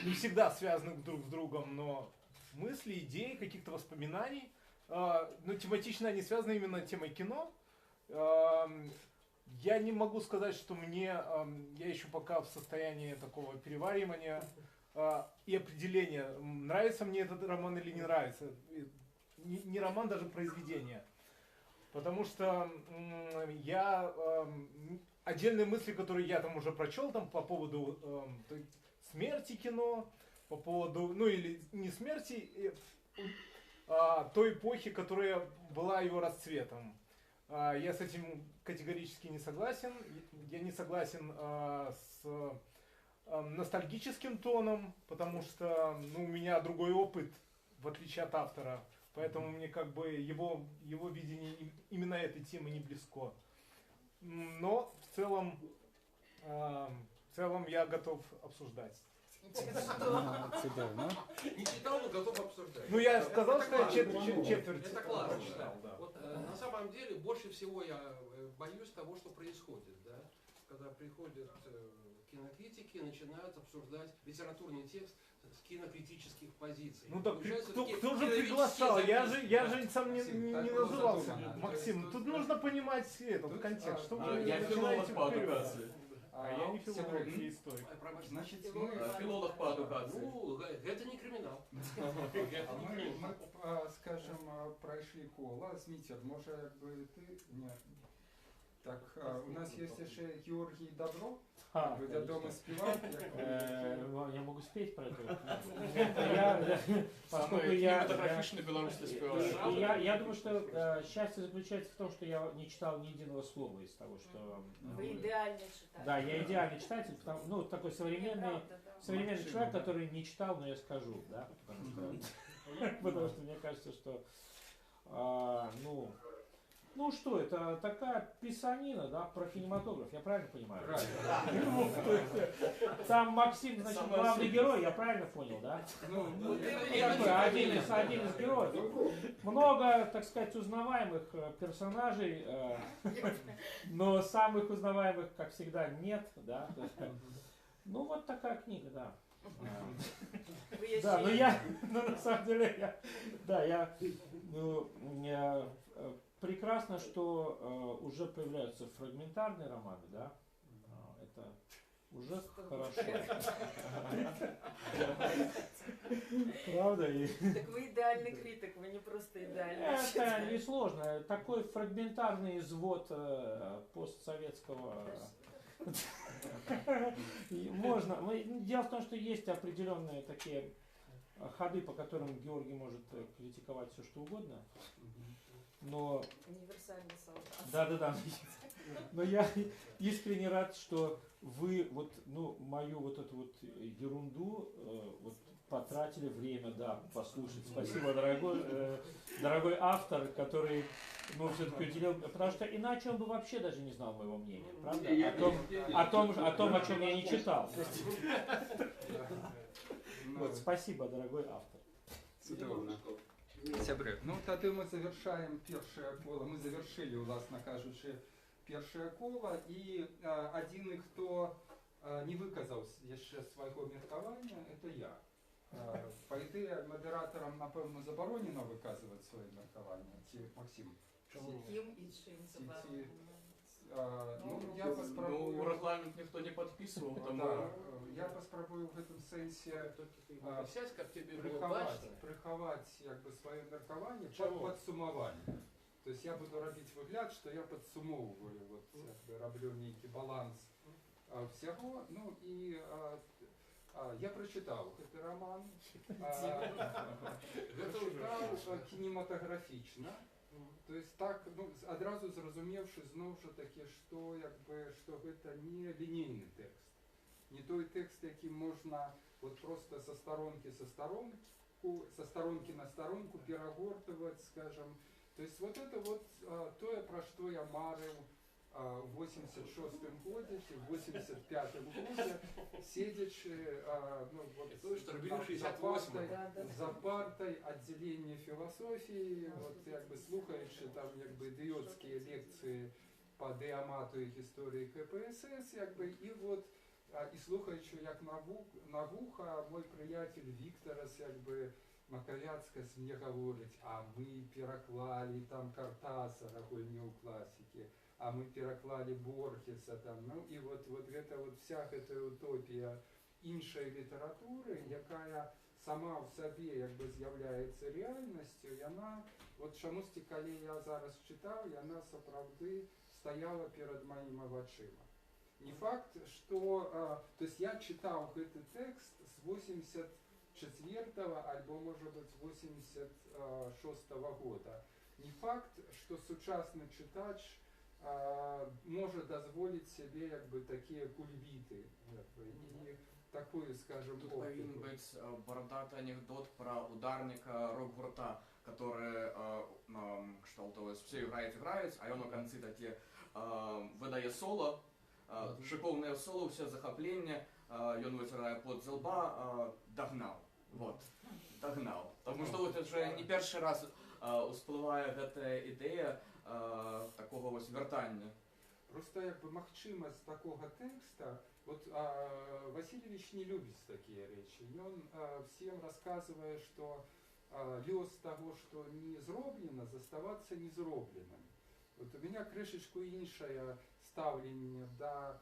не всегда связанных друг с другом, но мыслей, идей, каких-то воспоминаний. Но тематично они связаны именно темой кино. Я не могу сказать, что я еще пока в состоянии такого переваривания и определения, нравится мне этот роман или не нравится. Не роман, даже произведение. Потому что отдельные мысли, которые я там уже прочел там, по поводу смерти кино, по поводу, ну или не смерти, той эпохи, которая была его расцветом. Я с этим категорически не согласен. Я не согласен с ностальгическим тоном, потому что у меня другой опыт, в отличие от автора. Поэтому мне как бы его видение именно этой темы не близко. Но в целом я готов обсуждать.
Не читал, но готов обсуждать.
Ну я сказал, что я четверть.
Это классно.
Читал, да.
Вот, на самом деле больше всего я боюсь того, что происходит, да? Когда приходят кинокритики, начинают обсуждать литературный текст с кинокритических позиций.
Ну так кто же приглашал? Я же сам не назывался. Максим, тут нужно понимать этот контекст. Что вы
Я филолог по
вперед?
адукации.
А я не филолог, не историк.
Значит, мы...
Филолог по адукации.
Ну, это не криминал.
Мы, скажем, пройшли коло. Змітер, може, якби ти? Ні. Так, у нас есть еще Георгий Добро, відомий співак.
Я могу спеть про это.
Кинематографичный белорусский спевак.
Я думаю, что счастье заключается в том, что я не читал ни единого слова из того, что...
Вы идеальный читатель.
Да, я идеальный читатель, ну, такой современный человек, который не читал, но я скажу, да, потому что мне кажется, что, ну что, это такая писанина, да, про кинематограф, я правильно понимаю? Там Максим, значит, главный герой, я правильно понял, да? Один из героев. Много, так сказать, узнаваемых персонажей, но самых узнаваемых, как всегда, нет, да? Ну вот такая книга, да. Да, но на самом деле, я прекрасно, что уже появляются фрагментарные романы, да, это уже хорошо. Правда?
Так вы идеальный критик, вы не просто идеальный.
Это несложно. Такой фрагментарный извод постсоветского... Можно. Дело в том, что есть определенные такие ходы, по которым Георгий может критиковать все, что угодно. Но...
Универсальный солдат.
Да. Но я искренне рад, что вы мою вот эту вот ерунду потратили время, да, послушать. Спасибо, дорогой автор, который, все-таки уделил, потому что иначе он бы вообще даже не знал моего мнения, правда? О том, о чем я не читал. Вот, спасибо, дорогой автор.
Сябры, тады мы завершаем першае кола. Мы завершили, уласна кажучы, першае кола, і адзіны, хто не выказаў яшчэ свайго меркавання, это я. Па ідэі мадэратарам, напэўна, забаронена выказваць свае меркаванне. Ці Максим?
Ім і чым забаронена?
Я паспрабую... рэгламент ніхто не падпісваў,
таму... Я паспрабую в гэтым сэнсе прыхаваць сваё меркаванне пад падсумаванне. То есть я буду робіць выгляд, что я подсумовываю, вот як бы раблю некий баланс всего. Ну и я прочитал этот роман, прочитал кинематографично. То есть так, ну, одразу зрозумівши знову ж таки, що якби що це не лінійний текст, не той текст, який можна от просто со сторонки на сторонку перегортувати, скажем. То есть вот это вот то, про что я марил в 86-м году, в 85-м году, сидячи ну, вот, за партой отделения философии, вот, как бы, слухаючи там идиотские лекции по Деамату и истории КПСС, как бы, и вот і слухаючи, як на вуха мой приятель Вікторас, якби Маковяцька мне говорить, а мы переклали там Картасара, гульню у классики, а мы переклали Борхеса там, ну і вот гэта вот вся эта утопія іншої літератури, яка сама в собі якби з'являється реальністю, і вона, от чомусь, коли я зараз читав, вона справді стояла перед моїми очима. Не факт, что... то есть я читал этот текст с 84-го, альбо, может быть, 86-го года. Не факт, что сучасный читач может дозволить себе как бы, такие кульбиты. И такую, скажем,
тут повинен быть бородатый анекдот про ударника рок-гурта, который кшталтовалось, все играют, а он у концы такие выдает соло, шиповне соло, все захопление, он вытирает пот з лба, догнал. Вот, догнал. Потому что вот уже не первый раз всплыває эта идея такого ось вертання.
Просто якби махчимость такого текста, вот Васильевич не любит такие речи, и он всем рассказывает, что лёс того, что не зроблено, заставаться не зробленым. Вот у меня крышечку іншая ставлення до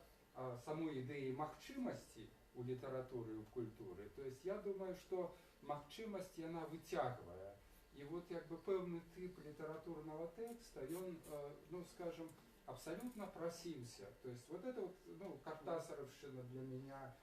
самой ідеї махчимости у литературы и у культуры. То есть я думаю, что махчимость она вытягивает. И вот как бы певний тип литературного текста, и он, ну скажем, абсолютно просился. То есть вот это вот, ну, Картасаровщина для меня,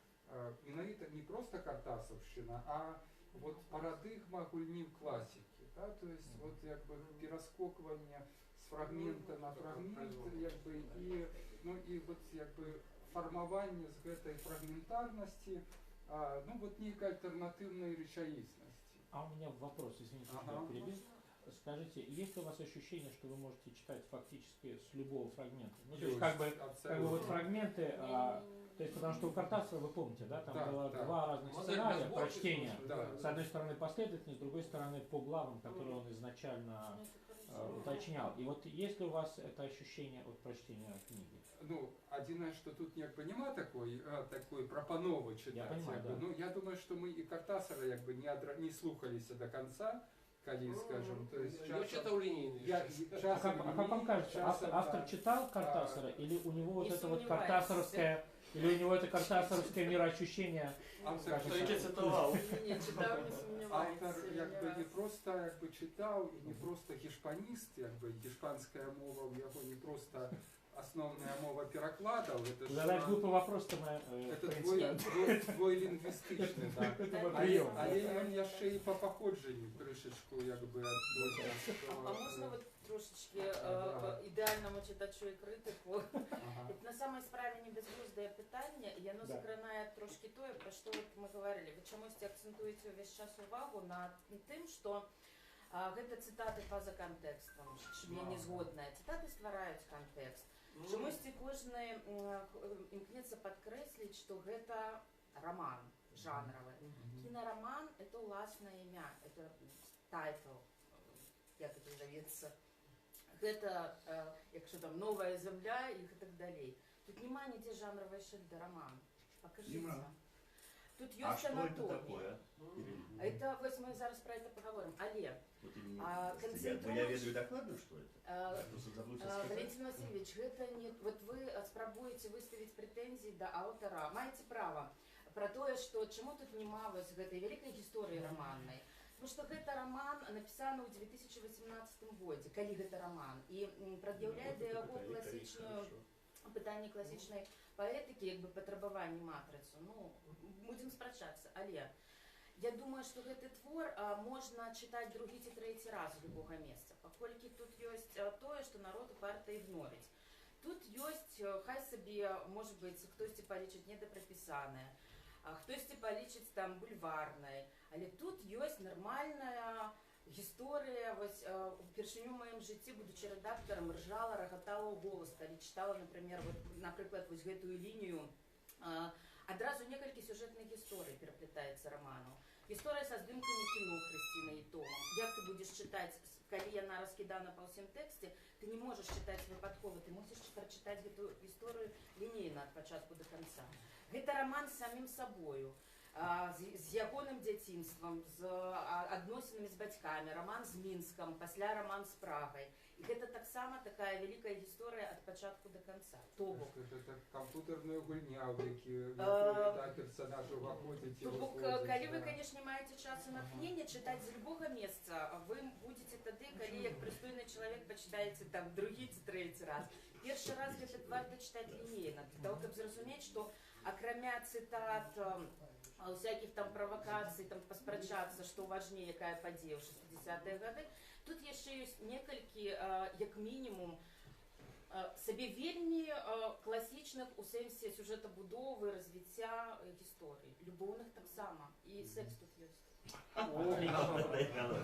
не просто Картасовщина, а вот парадигма гульни в классике. Да? То есть вот как бы перескокування с фрагмента на фрагмент, как бы, и, ну, и вот как бы формование с этой фрагментарности, ну вот некой альтернативной речаистности.
А у меня вопрос, извините, что я перебил. Скажите, есть ли у вас ощущение, что вы можете читать фактически с любого фрагмента? Ну, то есть как бы вот фрагменты, то есть потому что у Картасова, вы помните, да, там было два разных сценария прочтения. С одной стороны последовательно, с другой стороны по главам, которые он изначально уточнял. И вот есть ли у вас это ощущение от прочтения книги?
Ну, одиное, что тут якби нема такой пропановы читать.
Я понимаю,
якби.
да.
Ну, я думаю, что мы и Картасара якби не слухалися до конца, коли, скажем, то есть
я читал линейный.
А как вам кажется, автор читал Картасара, или у него вот это вот картасаровское, или у него это картасаровское мироощущение?
Кто яке цитував?
Не читав, не сумнівається.
Автор якби не просто якби читав, і не просто гішпаніст, якби гішпанська мова в його не просто основная мова перекладов.
Задать глупый вопрос, то мы...
Это твой лингвистичный, да. Але он яшчэ і по походжанню крышечку якби
А можна вот трошечки ідеальному читачу і критику? На самой справі не безглуздое питання, і воно закранає трошки тое, про що ми говорили. Ви чомусь акцентуєте увесь час увагу на тим, що гэта цитаты па-за контекстом, чым я не згодная. Цитаты ствараюць контекст. Чомусьці кожны імкнецца падкрэсліць, што гэта роман жанравы. Кинороман — это уласное імя, это тайтл, як это завецца. Гэта, якщо там новая земля і так далей. Тут нема нідзе жанравай шыльды роман. Покажіться. Тут ёсць анатомія. Это, вось мы зараз про это поговорим. Але
Я ведаю докладно, что это?
Валентин Васильевич, гэта не... Вот вы спрабуеце выставіць прэтэнзіі да аўтара. Маеце права про тое, што чаму тут нема вось гэтай вялікай гісторыі романнай. Потому что это роман написаны ў 2018 годзе, калі гэта роман. І прад'яўляе да яго класічную пытанне класічнай паэтыкі, як бы патрабаванне матрыцу. Ну, будзем спрачацца, але я думаю, што гэты твор можна чытаць другі ці трэці раз з любога месца, паколькі тут ёсць тое, што народ упарта ігнорыць. Тут ёсць, хай сабе, можа быць, хтосьці палічыць недапрапісанае, хтосьці палічыць там бульварнай, але тут ёсць нармальная гісторыя. Вось упершыню ў маім жыцці, будучы рэдактарам, ржала, рагатала ў голас, калі чытала, напрыклад, вось гэтую лінію. Адразу некалькі сюжэтных гісторый пераплетаецца раману. Гісторыя са здымкамі кіно Хрысцінай і Томам. Як ты будзеш чытаць, калі яна раскідана па ўсім тэксце, ты не можаш чытаць выпадкова, ты мусіш прачытаць гэтую гісторыю лінейна ад пачатку да канца. Гэта раман з самім сабою, з ягоным дзяцінствам, з адносінамі з бацькамі, раман з Мінскам, пасля раман з Прагай. І гэта таксама такая вялікая гісторыя ад пачатку да канца. То бок
это камп'ютарная гульня, в які персонажы ўваходзяць і
выходзяць. Калі вы, канешне, маеце час і натхненне чытаць з любога месца, вы будзеце тады, калі як прыстойны чалавек пачытаеце там другі ці трэці раз. Першы раз гэта варта чытаць лінейна, для таго, каб зразумець, што акрамя цытат, всяких там правакацый, там паспрачацца, што важней, якая падзея ў 60-е гады, тут яшчэ ёсць некалькі, як мінімум, сабе вельмі класічных у сэнсе сюжэтабудовы, развіцця гісторый. Любоўных таксама. І секс тут ёсць.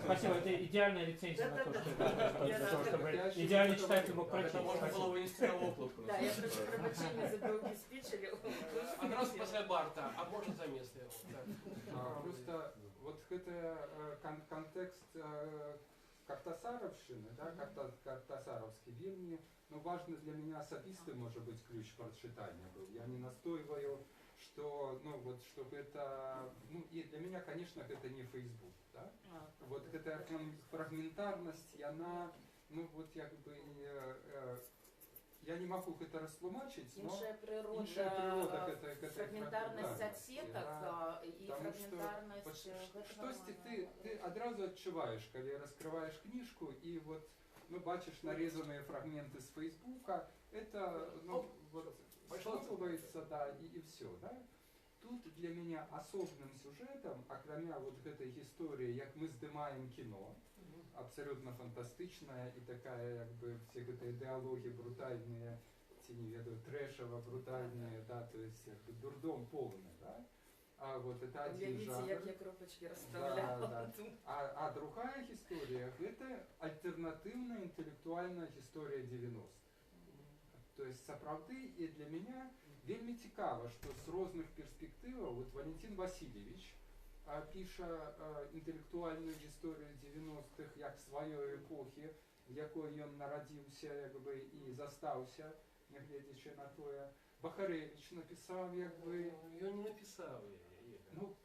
Спасибо, это идеальная рецензия на то, чтобы идеальный читатель мог прочесть.
Это можно было вынести на лопнутку.
Да, я прошу пробачения за долгий спич.
Одразу после Барта, а может за место его.
Просто вот это контекст Картасаровщины, да, Картасаровский, вельмі, ну, важно для меня особисто, может быть, ключ прочитания был. Я не настаиваю, что, ну, вот, чтобы это, ну, и для меня, конечно, это не Facebook, да. Вот эта фрагментарность, и она, ну, вот, как бы, я не могу это растлумачить, но
іншая природа фрагментарность отсеток и фрагментарность.
Что ты одразу отчуваешь, когда раскрываешь книжку и вот, ну, бачишь нарезанные фрагменты с Фейсбука, это, ну, вот, схлопывается, да, и все, да. Тут для меня особенным сюжетом, окромя вот этой истории, как мы сдымаем кино, абсолютно фантастичная и такая, как бы, все эти идеологии брутальные, те не веду, трэшево брутальные, да, то есть, как бы, дурдом полный, да. А вот это один жанр.
Як я кропочки расставляла.
Да, да. А другая история, это альтернативная интеллектуальная история 90-х. То есть, сапраўды, и для меня вельмі цікава, что с розных перспективаў, вот Валентин Васильевич піша інтэлектуальную гісторыю 90-х як сваёй эпохі, в якой ён нарадзіўся, як бы, і застаўся, нягледзячы на тое. Бахарэвіч напісаў, як бы...
Ён не напісаў яе.
Ну, з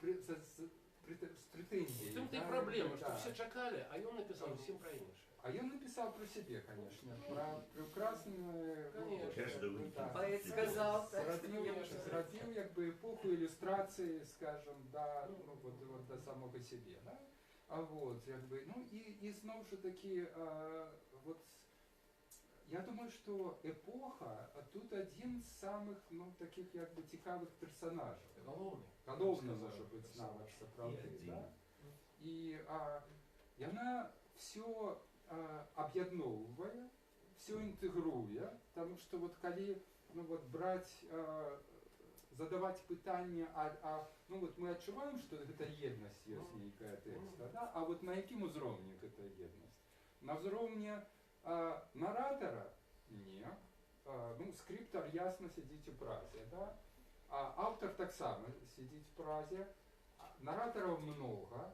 прэтэнзіяй.
В том-то и проблема, что все чакали, а ён написал всем про іншае.
А я написал про себя, конечно, про прекрасную...
Конечно.
Поэт сказал.
Зрадил, как бы, эпоху иллюстрации, скажем, да, ну, вот до самого себе, да? А вот, как бы, ну, и снова же таки, вот, я думаю, что эпоха, тут один из самых, ну, таких, как бы, цікавых персонажей. Головный, может быть, навык, правда, да? И она все об'ядноўвае, все інтэгруе, потому что вот калі, ну, вот, брать, задавать пытанне, ну, вот мы адчуваем, что гэта еднасць ёсць нейкая тэкста, да? А вот на якім узроўні гэта еднасць? На ўзроўні наратара? Не. Ну, скрыптар ясна сядзіць у празе, да? А аўтар таксама сядзіць у празе, наратараў много,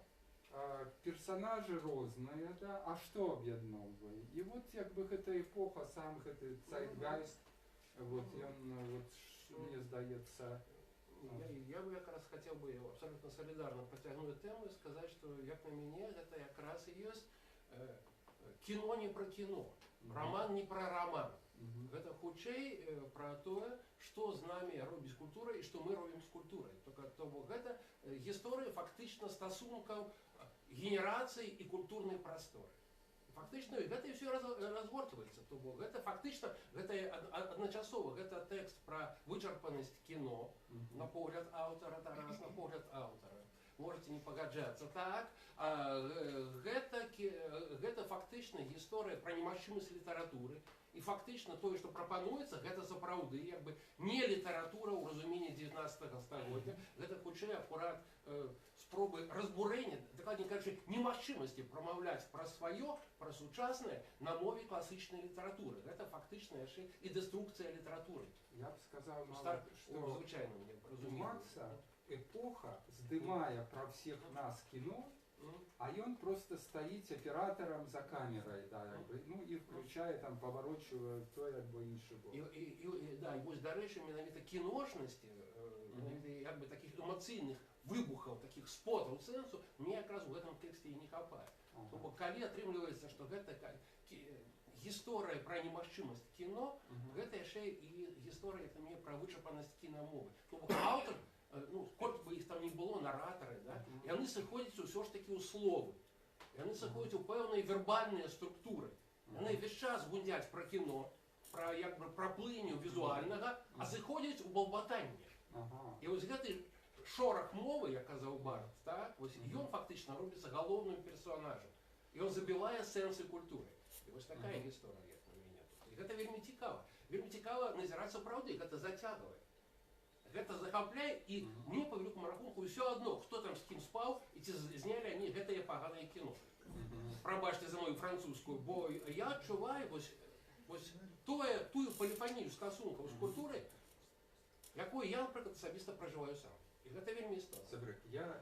персонажи розныя, да, а што аб'ядноўвае? І вот, як бы, гэта эпоха, сам гэты zeitgeist, вот, ён, вот, мне здаецца...
Я бы как раз хотел бы абсолютно солидарно потягнуть тему и сказать, что, як на мяне, это как раз и есть кино не про кино, роман не про роман. Гэта хутчэй про тое, што з намі робіць культура і што мы робім з культурай. То бок гэта гісторыя фактычна стасункаў генерацыі і культурнай прасторы. Фактычна гэта і ўсё разгортваецца, то бок гэта фактычна гэта адначасова гэта тэкст пра вычарпанасць кіно на погляд аўтара, Тарас, на погляд аўтара. Можете не пагаджацца, так, гэта фактычна гісторыя пра немагчымасць літаратуры, і фактычна тое, што прапануецца, гэта сапраўды як бы не літаратура ў разуменні 19 стагоддзя, гэта хутчэй акурат спробы разбурэння, дакладней кажучы, немагчымасці прамаўляць пра сваё, пра сучаснае на мове класічнай літаратуры. Гэта фактычна яшчэ і дэструкцыя літаратуры.
Я б сказал,
что звычайным
у Макса эпоха, здымая про всех нас кино, а ён просто стоит оператором за камерой, да, ну и включая там, поворачивая то, як бы інше бок.
Да, і вось, дарэчы, менавіта кіношнасці, як бы таких эмацыйных выбухаў, таких спотаў сэнсу, мне якраз у гэтым тэксце і не хапае. То бок, калі атрымліваецца, што гэта гісторыя пра немагчымасць кіно, гэта яшчэ і гісторыя, як на мяне, пра вычарпанасць кінамовы. То бок, аўтар, ну, колькі бы іх там не было, наратары, да, яны сыходзяць усё ж такі ў словы. Яны сыходзяць у пэўныя вербальныя структуры. Яны ўвесь час гундзяць пра кіно, пра, як бы, пра плыню візуальнага, а сыходзяць у балбатанне. І вось гэты шорах мовы, як казаў Барт, так, вось ён фактычна робіцца галоўным персонажам. І ён забівае сэнсы культуры. І вось такая гісторыя, як на мяне. І гэта вельмі цікава. Вельмі цікава назіраць сапраўды, гэта зацягвае. Гэта захапляе, і мне, па великому рахунку, ўсё адно, хто там з кім спаў, і ці знялі они гэтае паганае кіно. Прабачце за мою французскую, бо я адчуваю вось тую поліфанію стасункаў з культурай, якую я, напрыклад, асабіста пражываю сам. І гэта вельмі істотна.
Я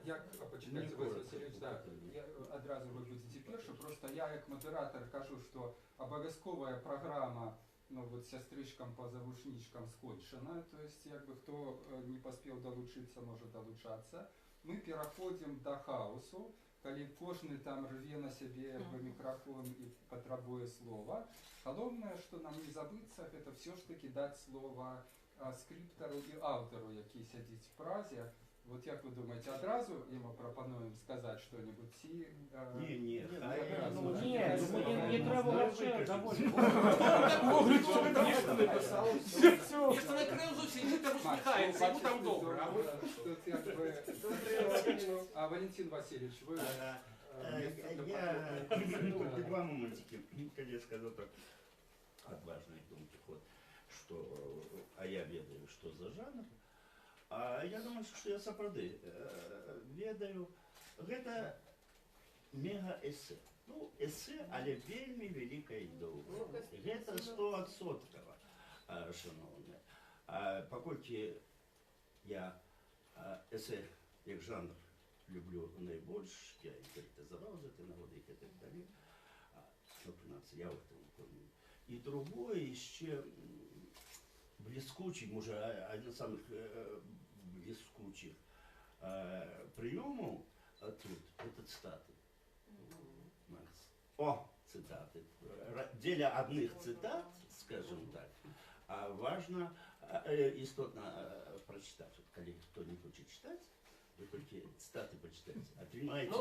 почекайте, Васильевич, да, я адразу вы будете першы, просто я як модератор кажу, што абавязковая праграма, ну вот сястрычкам по завушнічкам скончана, то есть як бы хто не паспеў далучыцца, можа далучацца. Мы пераходзім да хаосу, калі кожны там рве на сябе мікрафон і патрабуе слова. Галоўнае, што нам не забыцца, гэта все ж таки даць слова скрыптару і аўтару, які сядзіць в празе. Вот як вы думаете, адразу ему пропонуем сказать что-нибудь?
Не
треба вообще довольно.
Если накрыл зусилий, то усмехается, ему там добро.
А Валентин Васильевич, вы...
Я два моментики, когда я сказал так отважный Дон Кихот, что а я ведаю, что за жанр. А я думаю, что я сапраўды ведаю, гэта мега-эсэ. Ну, эсэ, але вельмі вялікая і доўгая. Гэта 100%, шановныя. Паколькі я эсэ як жанр люблю найбольш, я і крытызаваў за гэты наводы і гэтак далей. Ну, прынамсі, я ў гэтым помню. І другое яшчэ блескучий, може, один з самих блескучих приемов тут это цитаты. Макс. О, цитаты. Деля одних цитат, скажем так, важно істотно прочитать. Вот, коли кто не хочет читать, вы только цитаты почитайте. Отримаете.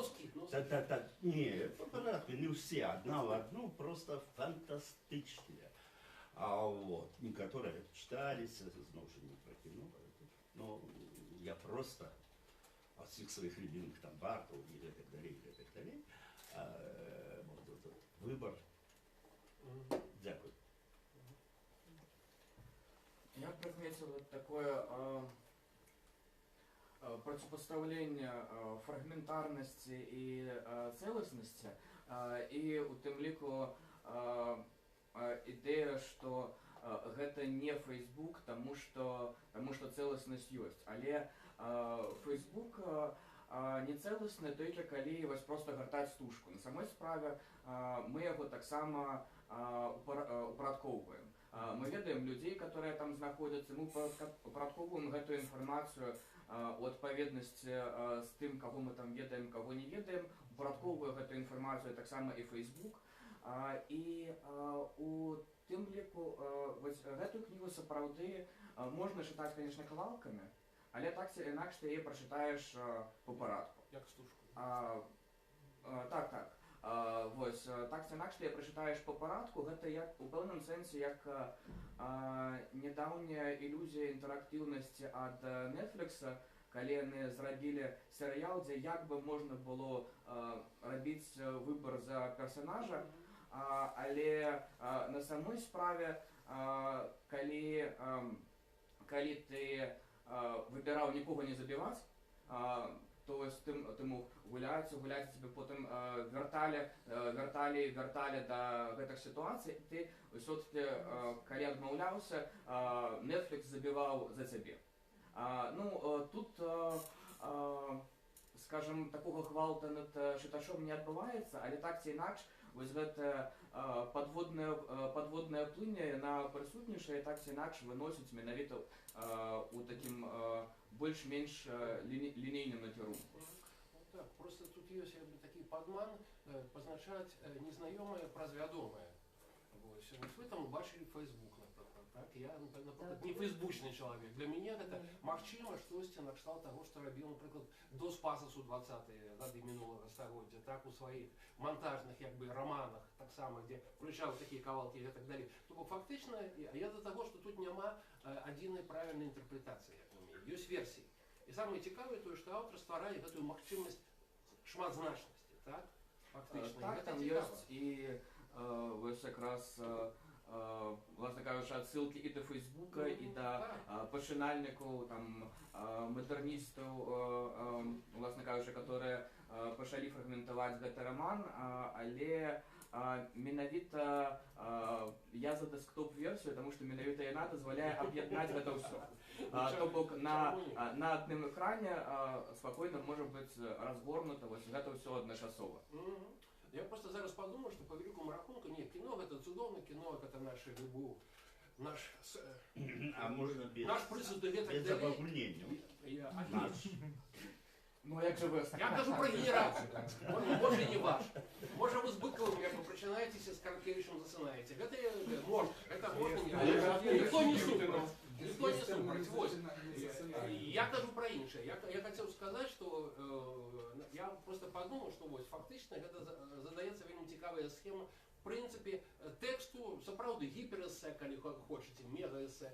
Не, по порядку, не все, одна в одну, просто фантастичные. А вот, некоторые читались, знову ж не про кино, но я просто от всех своих любимых там Бартов и так далее, вот этот выбор. Дякую.
Я прикметил вот такое противопоставление фрагментарности и целостности, и у тым ліку ідэя, што гэта не Facebook, тому что цэласнасць ёсць. Але Facebook не цэласны толькі калі вось просто гартаць стужку. На самой справе мы яго таксама упарадкоўваем. Мы ведаем людзей, которые там знаходзяцца, мы упарадкоўваем гэтую інфармацыю у адпаведнасці з тым, каго мы там ведаем, каго не ведаем, упарадкоўвае гэтую інфармацыю таксама і Facebook. І у тым ліку гэтую кнігу сапраўды можна чытаць, конечно, кавалкамі, але так ці інакш ты яе прачытаеш па парадку.
Як стужку.
Так. Вось так ці інакш я прачытаеш па парадку, гэта як у пэўным сэнсе як нядаўняя ілюзія інтэрактыўнасці ад Netflix, калі яны зрабілі серыял, дзе як бы можна было рабіць выбар за персонажа, але на самой справе, калі ты выбіраў нікога не забіваць, то есть ты мог гуляць себе потым вярталі да гэтых сітуацый, ты ўсё-таки калі адмаўляўся, Netflix забіваў за цябе. Тут, скажем, такога гвалта над чытачом не адбываецца, але так ці інакш вось гэта падводная плыня, яна прысутнічае, так ці інакш выносіць менавіта у такім больш-менш лінейным накірунку.
Так, просто тут есть такий подман, позначать незнаёмае праз вядомае. Вы там убачили Facebook, например, так? Я, например, не фейсбучный человек. Для меня это магчыма штосьці на кшталт того, что робил, например, до Спасасу 20-е гады минулого стагоддзя, так у своих монтажных романах, так само, где включал такие кавалки и так далее. То фактично, я до того, что тут няма адзінай правильной интерпретации, ёсць версии. И самое цікавае то, что автор стварае гэтую магчымасць шматзначнасці, так? Фактично.
Так, там ёсць і вось якраз власне кажучи, отсылки і до Фейсбука, і до пачынальнікаў, там, мадэрністаў, власне кажучи, которые пачалі фрагментаваць гэты роман, але менавіта я за дэсктоп-версію, тому што менавіта яна дазваляе аб'яднаць гэта ўсё. То бок на адным экране спакойна можа быць разгорнута вось гэта ўсё адначасова.
Я просто зараз подумал, что по великому рахунку, нет, кино это цудовное кино, это наше ГБУ, наш присуд и так
без обогуления.
Ну, як же ви?
Я кажу про генерацию. Може не ваш. Може ви з Быковым, як ви починаєтеся, з Каркевичем засинаєте. Это можно Никто не супер. Никто не супер. Я кажу про інше. Я хотел сказать, что я просто подумал, что вот фактично это задається вельми цікава схема. В принципе, тексту, сапраўды, гіперэссе, калі хочете, мегаэссе,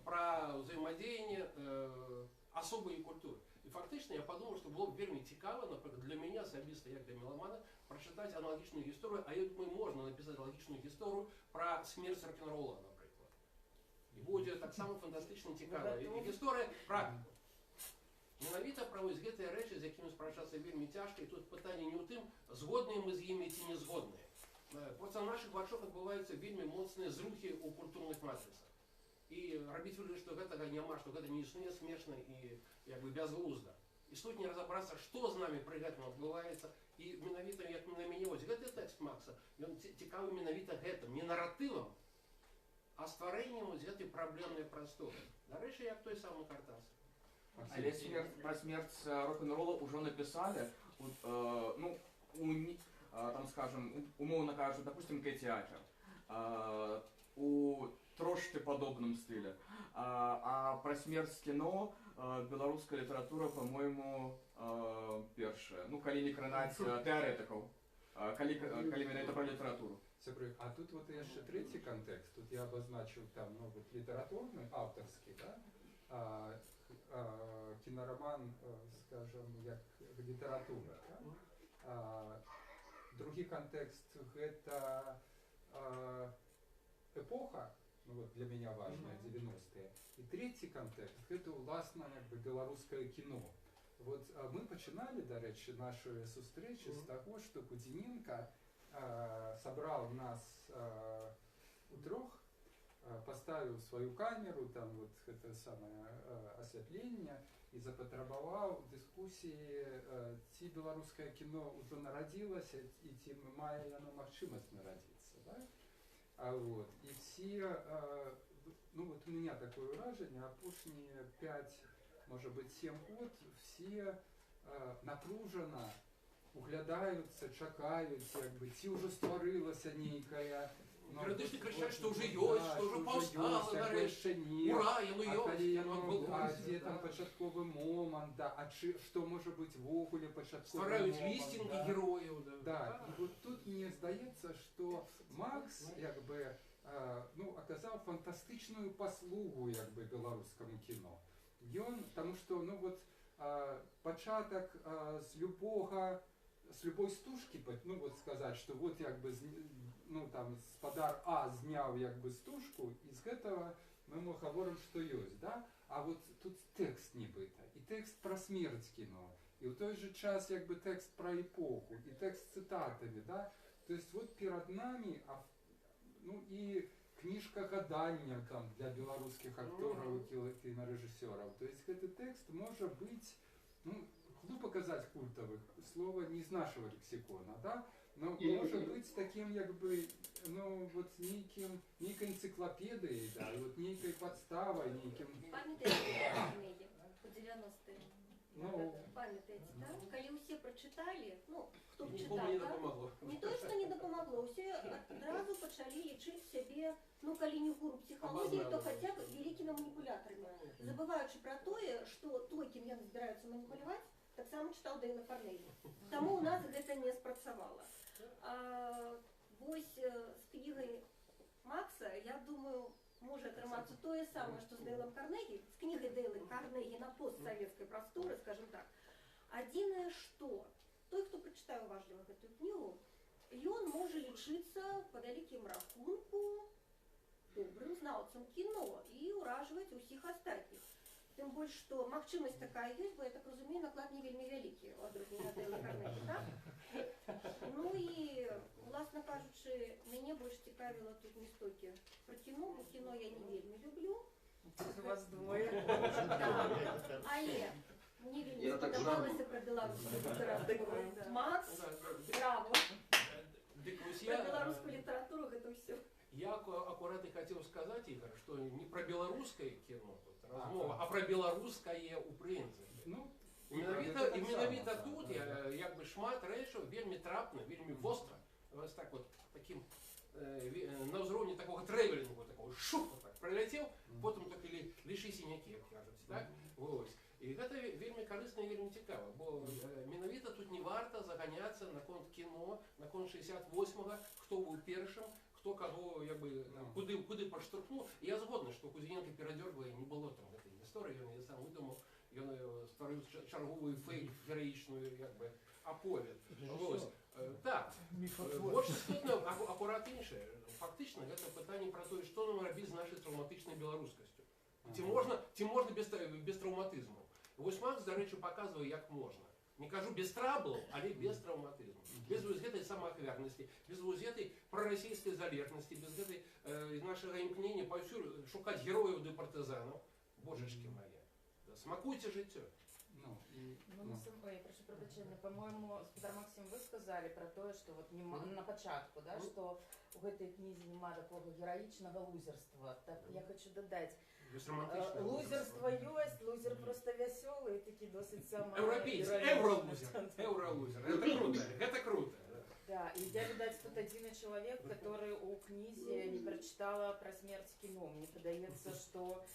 про взаимодействие особої культури. І фактично я подумав, що було б вельми цікаво, наприклад, для мене особисто, як для меломана, прочитати аналогічну історію, а я думаю, можна написати аналогічну історію про смерть рок-н-ролла, наприклад. І буде так само фантастично цікаво. І історія про менавіта про ось гэты рэчы, з якімі спрачацца вельмі цяжка, і тут пытанне не ў тым, згодныя мы з імі ці не згодныя. Просто в наших вачах адбываюцца вельмі моцныя зрухі ў культурных матрицах. І рабіць вигляд, што гэтага няма, што гэта не існуе, смешна і як бы бязглузда. І суть не разобрацца, што з намі пры гэтым адбываецца. І менавіта, як на мяне, ось гэты тэкст Макса, ён цікавы менавіта гэтым, не наратывам, а стварэннем ось гэтай праблемнай прасторы. Дарэчы, як той самы Картас.
Але про смерть рок-н-ролла уже написали, там, скажем, умовно кажучи, допустим, Кэти Апер, у трошки подобном стиле. А про смерть кино белорусская литература, по-моему, першая. Ну, калі не кранаць теоретиков, калі менавіта про литературу.
А тут вот яшчэ третий контекст. Тут я обозначил там, ну, вот литературный, авторский, да? Кинороман, скажем, як литература. Да? Другі контекст гэта эпоха, ну вот для меня важная, 90-е. И третий контекст гэта уласна як бы беларускае кіно. Вот мы пачыналі, дарэчы, нашу сустрэчу з таго, што Кудзіненка сабраў нас утрох, поставіў сваю камеру, там вот гэта самае асвятленне і запатрабаваў дыскусіі, ці беларускае кіно ўжо нарадзілася і ці мае яно магчымасць нарадзіцца, да? Вот. І все, ну вот у меня такое ўражанне, апошнія 5, может быть 7 год, все напружана углядаюцца, чакаюць, як бы, ці ўжо стварылася нейкая
Періодично кричать, що вже
да,
йось, що вже повстало нарешті. Ура, яно
а
йось,
калі
яно
яно, а
відбулося.
дзе там пачатковы момант, да, а што можа быць вогуле пачатковы
Ствараюць
момант,
лістінгі
да.
героїв.
Да, і вот тут мне здаецца, што Макс як бы ну, аказаў фантастычную паслугу як бы беларускаму кіно. Ён, таму што ну вот пачатак з любой стужкі, ну вот сказаць, што вот як бы ну там спадар А зняў як бы стужку, і з гэтага мы гаворым, што ёсць, да? А вот тут тэкст нібыта, і тэкст пра смерць кіно, і ў той же час як бы тэкст пра эпоху, і тэкст цытатамі, да? То есть вот перад намі, ну і кніжка гадання там для беларускіх актораў і кінарэжысёраў. То есть гэты тэкст можа быць, ну, глупо казаць культавых, слова не з нашего лексикона, да? Но может быть таким, як бы, ну, вот нейкай энциклопедией, да, вот нейкой подставой, нейким...
Памятаете, по 90-е?
Ну,
памятаете, да? Коли все прочитали, ну, хто б
Нікому
читав,
не
да?
допомогло.
Не то, що не допомогло, все одразу почали лічити себе, ну, коли не в гуру психології, то хоча б великими маніпуляторами. Забуваючи про те, що той, ким яны збираються маніпулювати, так само читав Дейла Карнегі. Тому у нас гэта не спрацавало. Вось з книгой Макса, я думаю, може атрымацца тое самае, што з Дейлом Карнегі, з книгой Дейла Карнегі на постсоветской просторы, скажем так. Адзінае, што той, хто прачытае уважліва гэтую книгу, ён можа лічыцца па вялікім рахунку добрым знаўцам кіно і ўражваць усіх астатніх. Тым больш, што магчымасць такая ёсць, бо я так разумею, наклад не вельмі вялікі ў адрозненне ад Дейла Карнегі, так? Ну і, власна кажучы, мяне больш цікавіла тут не столькі пра кіно, бо кіно я не вельмі люблю.
У вас двое.
Але мне вельмі спадабалася пра беларускую літаратуру. Макс, браво! Пра беларускую літаратуру гэта ўсё.
Я аккуратно хотел сказать, Игорь, что не про белорусское кино тут размова, а про белорусское у принципе.
Ну,
Менавіта тут як бы шмат рэчаў вельмі трапна, вельмі востра, ось так вот таким на ўзроўні такого трэвелінгу, такого шух, так проляцеў, потым так или лиши синяки, як кажуць, так? Вось. І гэта вельмі карысна і вельмі цікава, бо менавіта тут не варта заганяцца наконт кіно, наконт 68-го, хто быў першым, хто каго як бы куды падштурхнуў. Я згодны, што Кузьменка перадзёргвае, не было там гэтай гісторыі, ён яе сам выдумаў, ён стварыў чарговую гераічную як бы аповед. Так, больш істотна акурат іншае. Фактычна гэта пытанне пра тое, што нам рабіць з нашай траўматычнай беларускасцю. Ці можна без траўматызму. Вось Макс, дарэчы, паказвае, як можна. Не кажу без траблаў, але без траўматызму. Без вось гэтай самаахвярнасці, без вось гэтай прарасійскай залежнасці, без гэтай нашага імкнення паўсюль шукаць герояў ды партызанаў. Божачкі мае. Смакуйце жыццё.
Ой, прошу прощения, по-моему, Спадар Максим, вы сказали про то, что вот на початку, да, что у гэтай кнізе нема такого героичного лузерства. Так я хочу додать. Лузерство ёсць, лузер просто вясёлы, такі досыць сама.
Еўрапейскі, еўролузер. Это круто.
Да, и я, видать, тут один человек, который у книзе не прочитала про смерть кино. Мне подается, что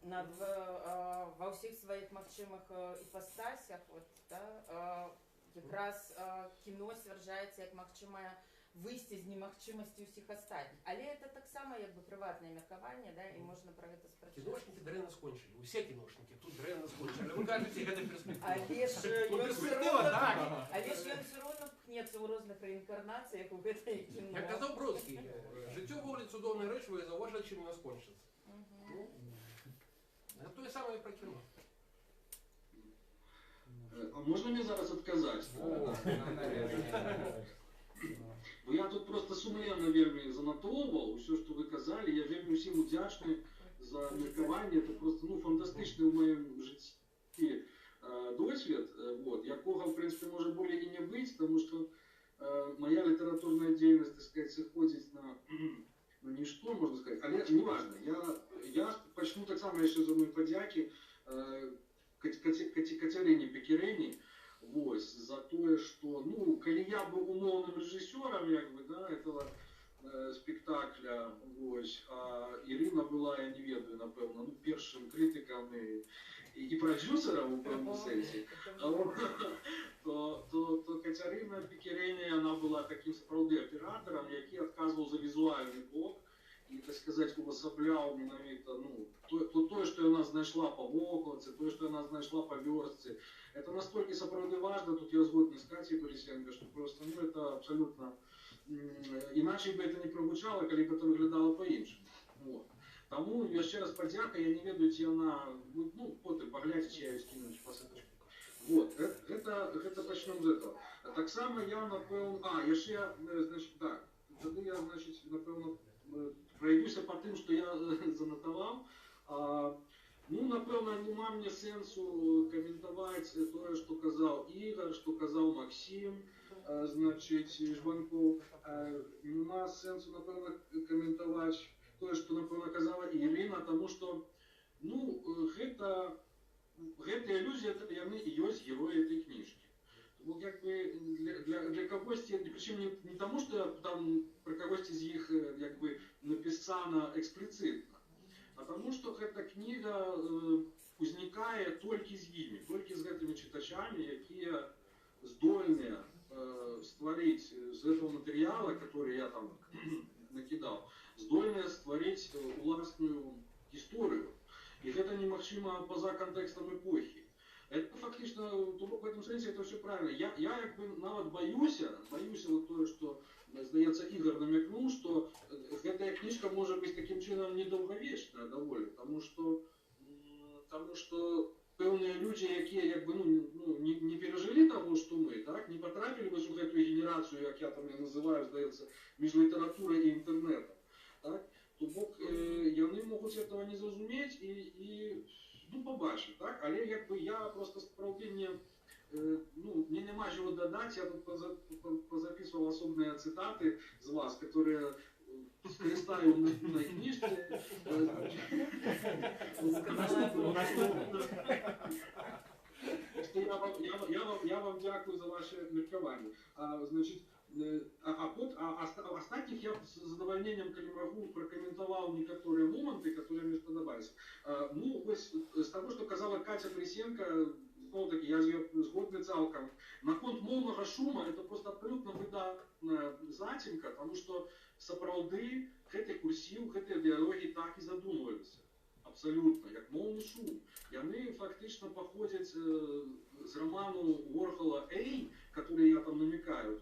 во всех своих магчымых іпастасях вот, да, якраз кіно сцвярджаецца як магчымае выйсце з немагчымасці ўсіх астатніх. Але это таксама як бы прыватнае меркаванне, да, і можна пра гэта спрачаць.
Кіношнікі дрэнна скончылі, усе кіношнікі тут дрэнна скончылі. Вы кажаце, гэта перспектыва.
Але ж ён все роўно пхнецца ў розных рэінкарнацыях у гэтай кіно.
Як казаў Бродскі, жыццё вовле цудоўнай рэч, вы заўважылі, чым яно скончыцца. То же самое про кино.
А можна мне зараз адказаць? Бо я тут просто сумленно вельмі занатоўваў усё, што вы казалі. Я вельмі усім удзячны за меркаванне. Это просто фантастычны ў маім жыцці досвед, якога, в принципе, можа болей і не быць, тому што моя літаратурная дзейнасць, так сказать, сыходзіць на нішто, можна сказать, але неважно. Я пачну так само яшчэ з адной падзякі Кацярыне Пекірэні, за тое, што, калі я быў умоўным рэжысёрам, як бы, да, этого спектакля, ось, а Ірина була, я не ведаю, напевно, ну, першим критиком і продюсером у певному сенсі. То Катерина Пікерені, вона була таким справді оператором, який відказував за візуальний блок і, так сказати, уособляв ненавито, ну, то, що вона знайшла по вокладці, то, що вона знайшла по верстці. Это настолько справді важно, тут я згоден з Катей Борисенко, що просто, ну, это абсолютно, іначе би це не прозвучало, коли б це виглядало по-іншому. Вот. Тому я ще раз подяка, я не ведаю, ці вона, ну, потім поглядь, чи я її скину, чи посадочку. Вот, это почнем з этого. Так само я, напевно, я ще, значить, так, тоді я, значить, напевно, пройдуся по тим, що я занотував. Ну, напевно, нема мені сенсу коментувати те, що казав Ігор, що казав Максим, значить, Жбанков. Нема сенсу, напевно, коментувати те, що, напевно, казала Ірина, тому що, ну, гэта ілюзія, яны і ёсць героі этой книжки. Тому, как бы, для когось, причем не тому, что там про когось из них, как бы, написано эксплицитно, а тому, что эта книга узникае толькі з імі, толькі з гэтымі читачами, якія здольны стварыць з этого материала, который я там накидал, здольны стварыць уласную историю. И это немагчыма поза контекстом эпохи. Это фактично, в этом смысле это все правильно. Я как бы нават боюся вот то, что, здаецца, Игорь намекнул, что эта книжка может быть таким чином недолговечная довольно, потому что певные люди, якія, как бы, ну, не пережили того, что мы, так, не потрапили в эту генерацию, как я там называю, здаецца, между литературой и интернетом, так, то бок, яны могут этого не зразуметь и ну, побачить, так? Але якби я просто справді не, ну, мне нема чего додать, я тут позаписывал особые цитаты з вас, которые скористаю на книжке. Я вам дякую за ваше міркування. Значить, остатних я с задовольнением, коли могу, прокомментовал некоторые моменты, которые мне сподобались. Ну, ось, з того, що казала Катя Борисенко, знову таки, я з її згодний цілком. На конт мовного шума, це просто абсолютно видатна затінка, тому що сапраўды гэты курсів, гэты діалоги так і задумувалися. Абсолютно, як мовний шум. Яны фактично походят с роману Уорхола «Эй», который я там намекаю.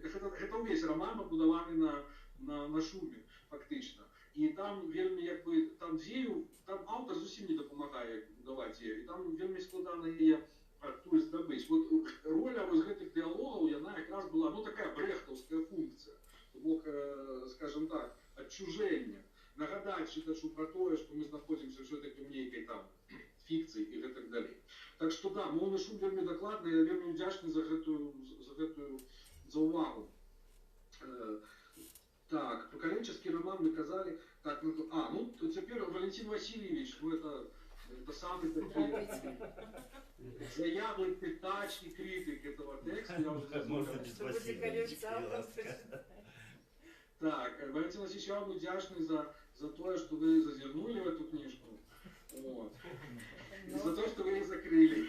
Это весь роман побудованный на шуме, фактично. И там вельми, якби, там дзею, там автор зовсім не допомагає будувати дзею. І там вельми складана її адтуль здобич. Вот роля ось гэтых діалогів, яна якраз була, ну, такая брехтовська функція. Тобто, скажем так, отчуження. Нагадать читачу про то, что мы находимся все-таки в некой там фикции и так далее. Так что да, мовный шум вельми докладный, я вельми вдячний за увагу. Так, поколенческий роман мы казали. Так, ну теперь Валентин Васильевич, ну это самый такой заядлый читач и критик этого текста. Я уже
Можно без Васильевича.
Так, Валентин Васильевич, я вам вдячний за то, что вы зазернули в эту книжку. Вот. И за то, что вы ее закрыли.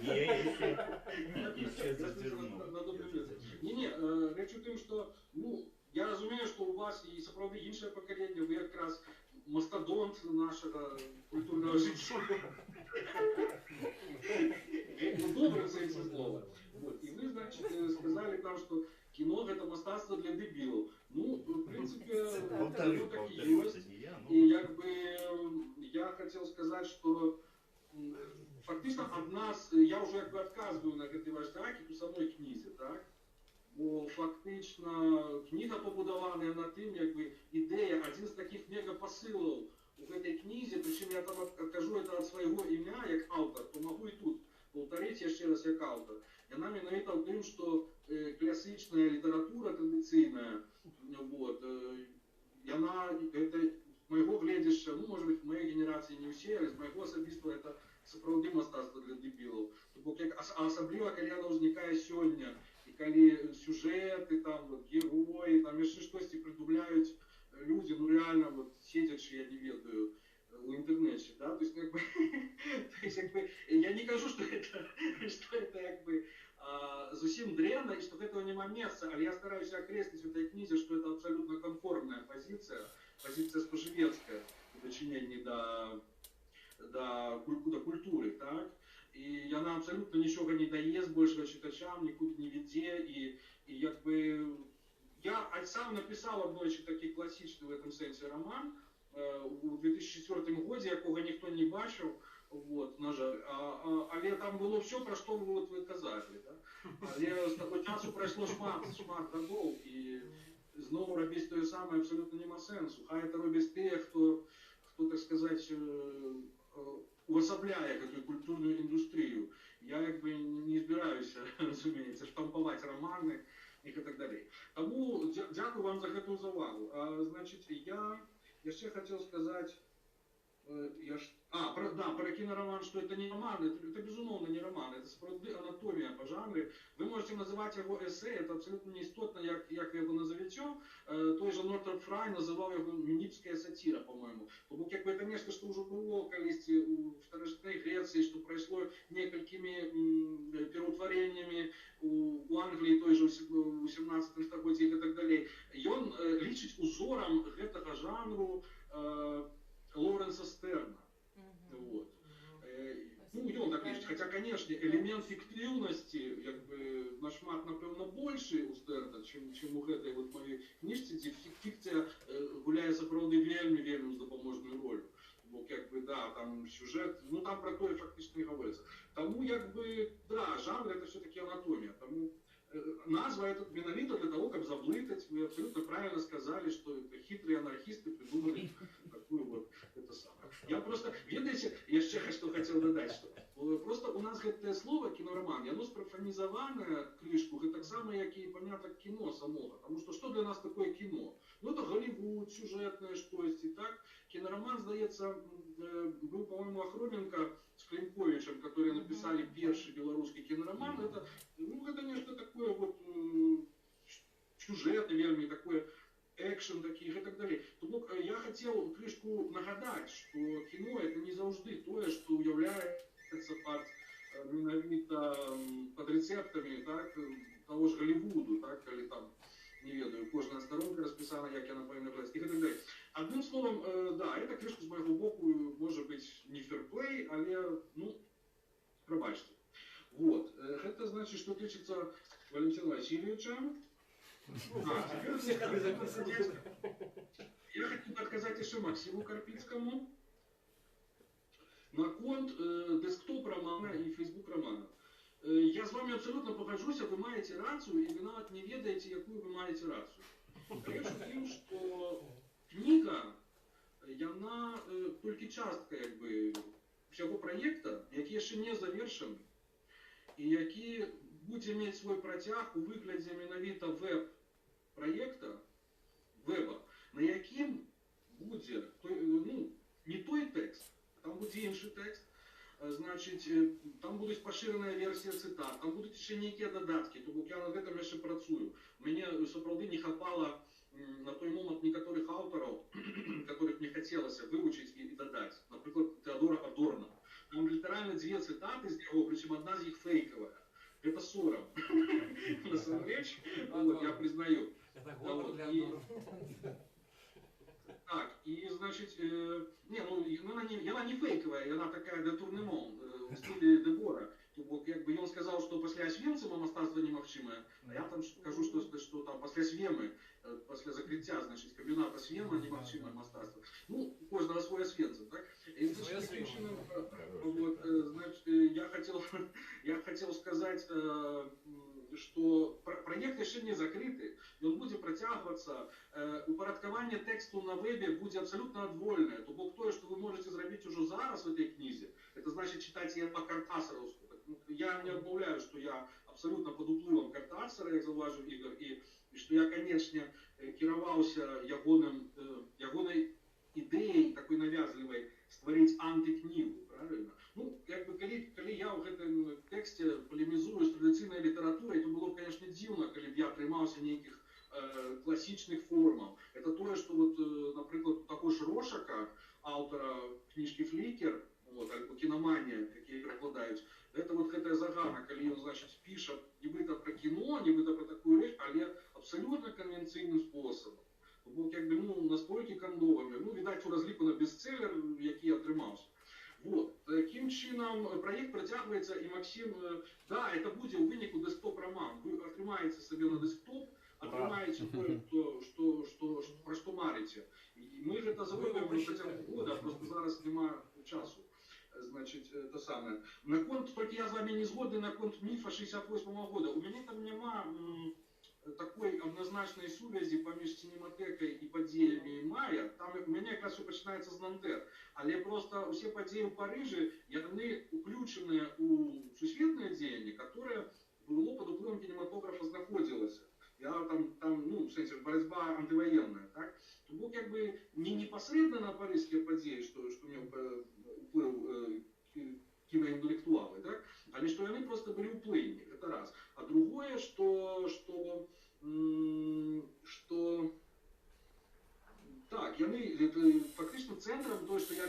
Я еще зазернул.
Не, речь у том, что, ну, я разумею, что у вас и справді інше покоління, ви якраз мастодонт нашего культурного життя. Ну, добре це слова. Вот. И вы, значит, сказали там, что кино это мастацтво для дебилов. Ну, в принципе, оно так и есть. И как бы я хотел сказать, что фактично от нас, я уже как бы отказываю на этой важдаки у самой книзе, так? Бо фактично книга побудована на тим, якби ідея, один з таких мегапосилів у этой книзі, причому я там откажу это от своего ім'я як автор, то могу і тут повторить ще раз як автор. Яна менавіта в тим, що класичная литература традиційна, вот, яна, это моего гледзяща, ну, может быть, в моей генерации не все, а з моего особистого это сапраўды мастацтва для дебілов. Бо асабліва, калі яна ўзнікае сёння, і калі сюжеты, там, вот, герои, Становича, да, то есть, как бы, то есть, как бы, я не кажу, что это, как бы, зусім дрэнна, і што гэтага няма месца, але я стараюся акрэсліць у этой кнізе, што это абсалютна камфортная пазіцыя спажывецкая у дачыненні да культуры, так? І яна абсалютна нічога не дае збольшага чытачам, нікуды не вядзе, і як бы я сам напісаў аднойчы такі класічны в этом сэнсе роман у 2004 годзе, якога ніхто не бачыў, вот, на жаль, але там было все, про што вы казалі, да? Але з таго часу прайшло шмат гадоў, і зноў рабіць тое самае абсалютна няма сэнсу. Хай это робяць тыя, хто, так сказаць, увасабляе гэтую культурную індустрыю. Я як бы не збіраюся, разумееце, штампаваць раманы і так далей. Таму дзякую вам за гэтую завагу. Значыць, я яшчэ хацеў сказаць, про кинороман, что это не роман, это безумовно не роман, это справді анатомия по жанру. Вы можете называть его эссе, это абсолютно не істотно, як ви його назовете. Той же Нортроп Фрай називав його мініпська сатира, по-моему. Тому як би, конечно, что уже было колись в старожитной Греции, что прошло неколькими переутворениями у Англии той же у 17 столетии и так далее. И он лічить узором этого жанру Лоуренса Стерна. Вот. Ну, он так лічить. Хотя, конечно, элемент фиктивности, как бы, нашмат, напевно, больше у Стерна, чем у этой вот моей книжці, где фикция гуляє сапраўды вельми з дапаможною ролью. Бо, как бы, да, там сюжет, ну, там про то фактично не говорится. Тому, как бы, да, жанр это все-таки анатомия. Тому назва это менавіта для того, как заблытать. Вы абсолютно правильно сказали, что это хитрые анархисты придумали такую вот это самое. Я просто, ведаете, яшчэ что хотел додать, что просто у нас гэтае слово кинороман, яно спрофанізаванае крышку, гэта так само, як і поняток кино самого. Потому что для нас такое кино? Ну, это Голливуд, сюжетное штось, и так. Кинороман, здаецца, был, по-моему, Охроменко с Климковичем, которые написали первый белорусский кинороман. Это, ну, это нечто такое вот сюжетное, вельми такое, экшен таких и так далее. Тому я хотел крышку нагадать, что кино это не завжди тое, что является под рецептами, так, того же Голливуду, так, или там, не ведаю, кожная сторонка расписана, як яна павінна выглядаць, і так далее. Одним словом, да, эта крышка з майго боку может быть не ферплей, але, ну, пробачьте. Вот, это значит, что тычется Валентина Васильевича. Я хотел бы отказать еще Максиму Карпицкому на конт десктоп-романа и фейсбук-романа. Я с вами абсолютно погоджусь, вы маете рацию, и вы нават не ведаете, якую вы маете рацию. Речь в тем, что книга, яна только частка, как бы, всего проекта, які еще не завершены, и які будзе мець свой працяг у выглядзе менавіта веб-проекта, веба, на якім будзе, ну, не той тэкст, там будзе іншы тэкст, значит, там будуть поширенная версия цитат, там будут еще некие додатки, то бок я над гэтым яшчэ працую. Мне сапраўды не хапала на той момент некоторых авторов, которых мне хотелось выучить и додать. Например, Теодора Адорно. Там литерально две цитаты из него, причем одна из них фейковая. Это сором. На самом деле, я признаю.
Это гонор для Адорно.
Так, и значит, не, ну, она не фейковая, она такая де турнемон, в стиле Дебора. Как бы он сказал, что после Освенцима мастацтва немагчымае, а я там скажу, что там после Освемы, после закрытия, значит, комбината Освема немагчымае мастацтва. Ну, у кожного свой Освенцим, так? И, значит, вот, значит, я хотел сказать, что проект еще не закрыты, и он будет протягиваться. Упорядкование тексту на вебе будет абсолютно вольное. То бок тое, что вы можете сделать уже зараз в этой книге, это значит читать ее по-картасаровски. Я не отмовляю, что я абсолютно под уплывом картасара, як заўважыў Ігор, и что я, конечно, кіраваўся ягонай идеей такой навязливой створить антикнигу, правильно? Ну, как бы, коли я в этом тексте полемизую с традиционной литературой, то было, конечно, дивно, коли б я приймався неких классичных формаў. Это то, что вот, например, у того ж Рошака, автора книжки Флики, флікер, вот, альбо кінаманія, які прыкладаюць, гэта вот гэтая загана, калі ён, значыць, піша нібыта пра кіно, нібыта пра такую рэч, але абсалютна канвенцыйным спосабам. Бок, як бы, ну, настолькі кандовымі, ну, відаць, у разліку на бестселлер, які атрымаўся. Вот. Таким чынам проект працягваецца, і Максим, да, это будзе ў выніку дэсктоп-роман. Вы атрымаеце сабе на дэсктоп, атрымаеце тое, пра што марыце. І мы гэта зробім на працягу года, просто зараз няма часу. Значит, это самое. Наконт, только я с вами не згодны, наконт мифа 68-го года. У меня там нема такой однозначной сувязі паміж цінематэкай і падзеямі мая. Там у мяне якраз все пачынаецца з Нантер. Але просто усе падзеі ў Парыжы, яны уключаныя ў сусветнае дзеянне, которое было под уплывом кинематографа знаходзілася. Я там, ну, в сенсе, борьба антивоенная, так? То бок, как бы, не непосредственно на парижские подеи, что меў уплыв киноинтеллектуалы, так? Але что яны просто были уплывні, это раз. А другое, что так, яны, это фактично центром, то, что я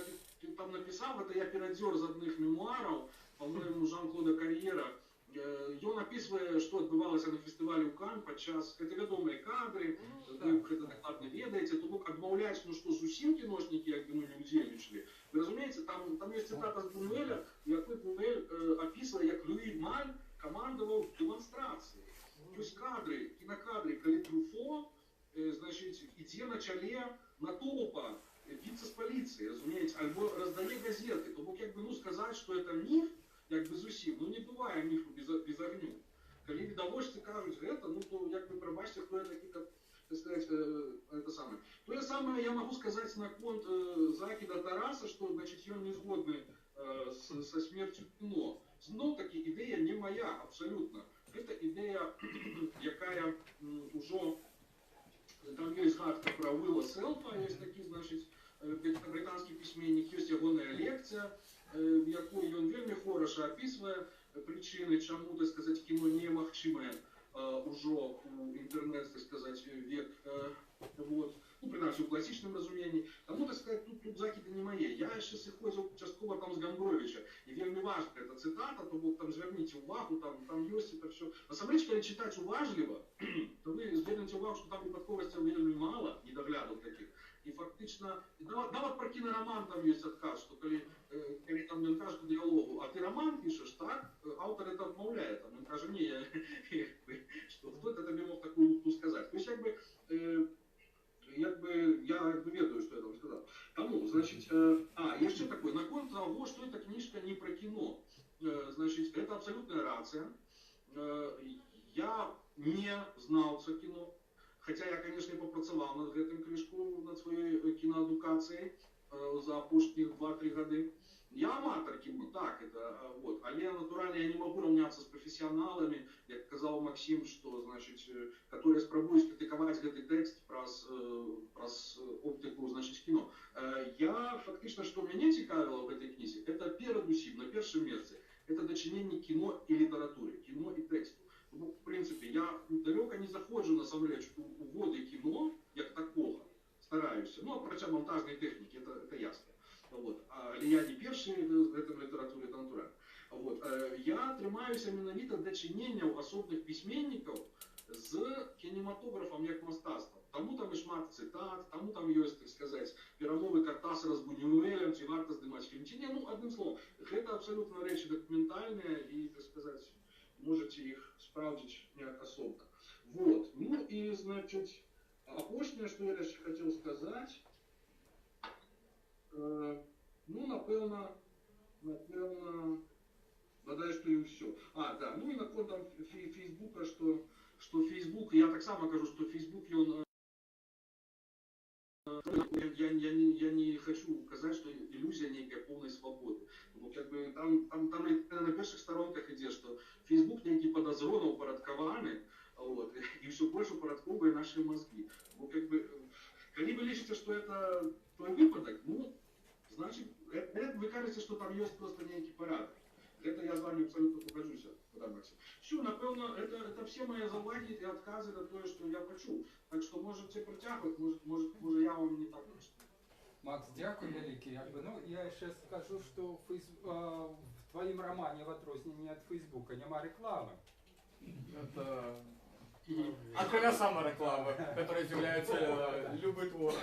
там написал, это я перадзёр з адных мемуараў, по-моему, Жан-Клода Карьера. Ён описывае, што адбывалася на фестывале ў Кан падчас, гэта вядомыя кадры, вы гэта дакладна ведаеце, то бок адмаўляць, ну што зусім кіношнікі, як бы, ну, не удзельнічалі. Вы разумееце, там ёсць цытата з Бунуэля, якой Бунуэль опісвае, як Луі Маль камандаваў дэманстрацыі. Ёсць кадры, кінакадры, калі Трюфо, значыць, ідзе на чале натоўпа, біцца з паліцыяй, разумееце, альбо раздае газеты. То бок, як бы, ну, сказаць, што это міф, як бы зусім, ну не бывае міфу без агню. Калі відавочцы кажуць гэта, ну то як бы прабачце, хто я такі, так сказать, это самое. То же самое я могу сказать наконт закида Тараса, что, значит, ён не згодны со смертью кино. Но таки идея не моя, абсолютно. Это идея, якая уже, там есть згадка про Уилла Селфа, есть такие, значит, британский письменник, есть ягоная лекция, якую ён вельмі хораша апісвае причины, чаму, так сказать, кіно немагчымае ўжо у інтэрнэт, так сказать, век, вот, ну, прынамсі, у класічным разуменні. Таму, так сказать, тут закіды не мае. Я яшчэ сыходзіў часткова там з Гамбровіча, і вельмі важна эта цытата, то бок там звярніце ўвагу, там ёсць это все. Насамрэч, калі чытаць уважліва, то вы звернеце ўвагу, што там выпадковасцяў вельмі мала, недаглядаў такіх. И фактично, нават про кинороман там есть отказ, что коли там ён кажа диалогу, а ты роман пишешь, так? Автор это отмовляет, он каже, не, что кто это тебе мог такую лупту сказать. То есть, я ведаю, что я там сказал. Тому, значит, еще такой, наконт того, что эта книжка не про кино. Значит, это абсолютная рация. Я не знаўца кино. Хотя я, конечно, попрацаваў над гэтым крышку, над своей киноадукацией за апошніх 2-3 гады. Я аматор кино, так, это, вот. Але, натурально, я не могу равняться с профессионалами, як казал Максим, что, значит, которые спрабуюць критиковать гэты текст праз оптику, значит, кино. Я, фактично, что мяне цікавіла в этой книзе, это перадусім, на першым месцы, это дачыненне кино и литературы, кино и тексту. Ну, в принципе, я далеко не заходжу, насамрэч, у воды кіно, як такого, стараюся. Ну, апрача монтажнай тэхнікі, это ясно. Вот. Але я не першы в этом літературы, это натуральна. Вот. Я трымаюся менавіта дачыненняў асобных пісьменнікаў з кінематографам як мастацтвам. Таму там і шмат цытат, таму там ёсць, так сказаць, перамовы Картасара з Бунюэлем, ці варта здымаць фільм, ці не, ну, адным словом, гэта абсолютно рэчы дакументальныя і, так сказаць, можете их справдить неособно. Вот. Ну и, значит, апошняе, что я еще хотел сказать, ну, напевно, бадай, что и все. Да, ну и наконт там Фейсбука, что Фейсбук, я так само кажу, что Фейсбук, он, я не хочу казать, что иллюзия некой полной свободы. Ну, как бы, там на первых сторонках ідзе, что Фейсбук некий подозрона упорядкованы, вот, и все больше упорядковывает наши мозги. Ну, как бы, коли вы лечите, что это твой выпадок, ну, значит, вы кажете, что там есть просто некий порядок. Это я с вами абсолютно погоджуся, Максим. Все, напевно, это все мои заўвагі и отказы на то, что я почув. Так что можете протягивать, может я вам не так.
Макс, дякую великий. Ну, я ще скажу, що в твоїм романі, в отрозні від Фейсбука, нема реклами.
Это откровенно самая реклама, которая является любой твор.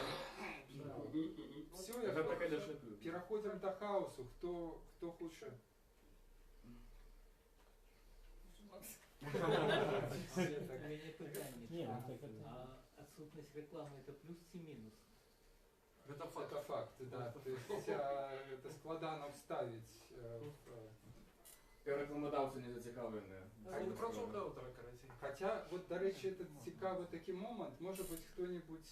Все,
Это, конечно,
переходимо до хаосу. Хто хоче?
У меня питание.
Ні, ну так это...
А отсутность рекламы это плюс чи мінус?
Это факт, да. То есть это складано вставить.
І рекламодавці не зацікавлені.
Они працюють автора, короче.
Хоча, от, до речі, це цікавий такий момент. Може бути хто-нибудь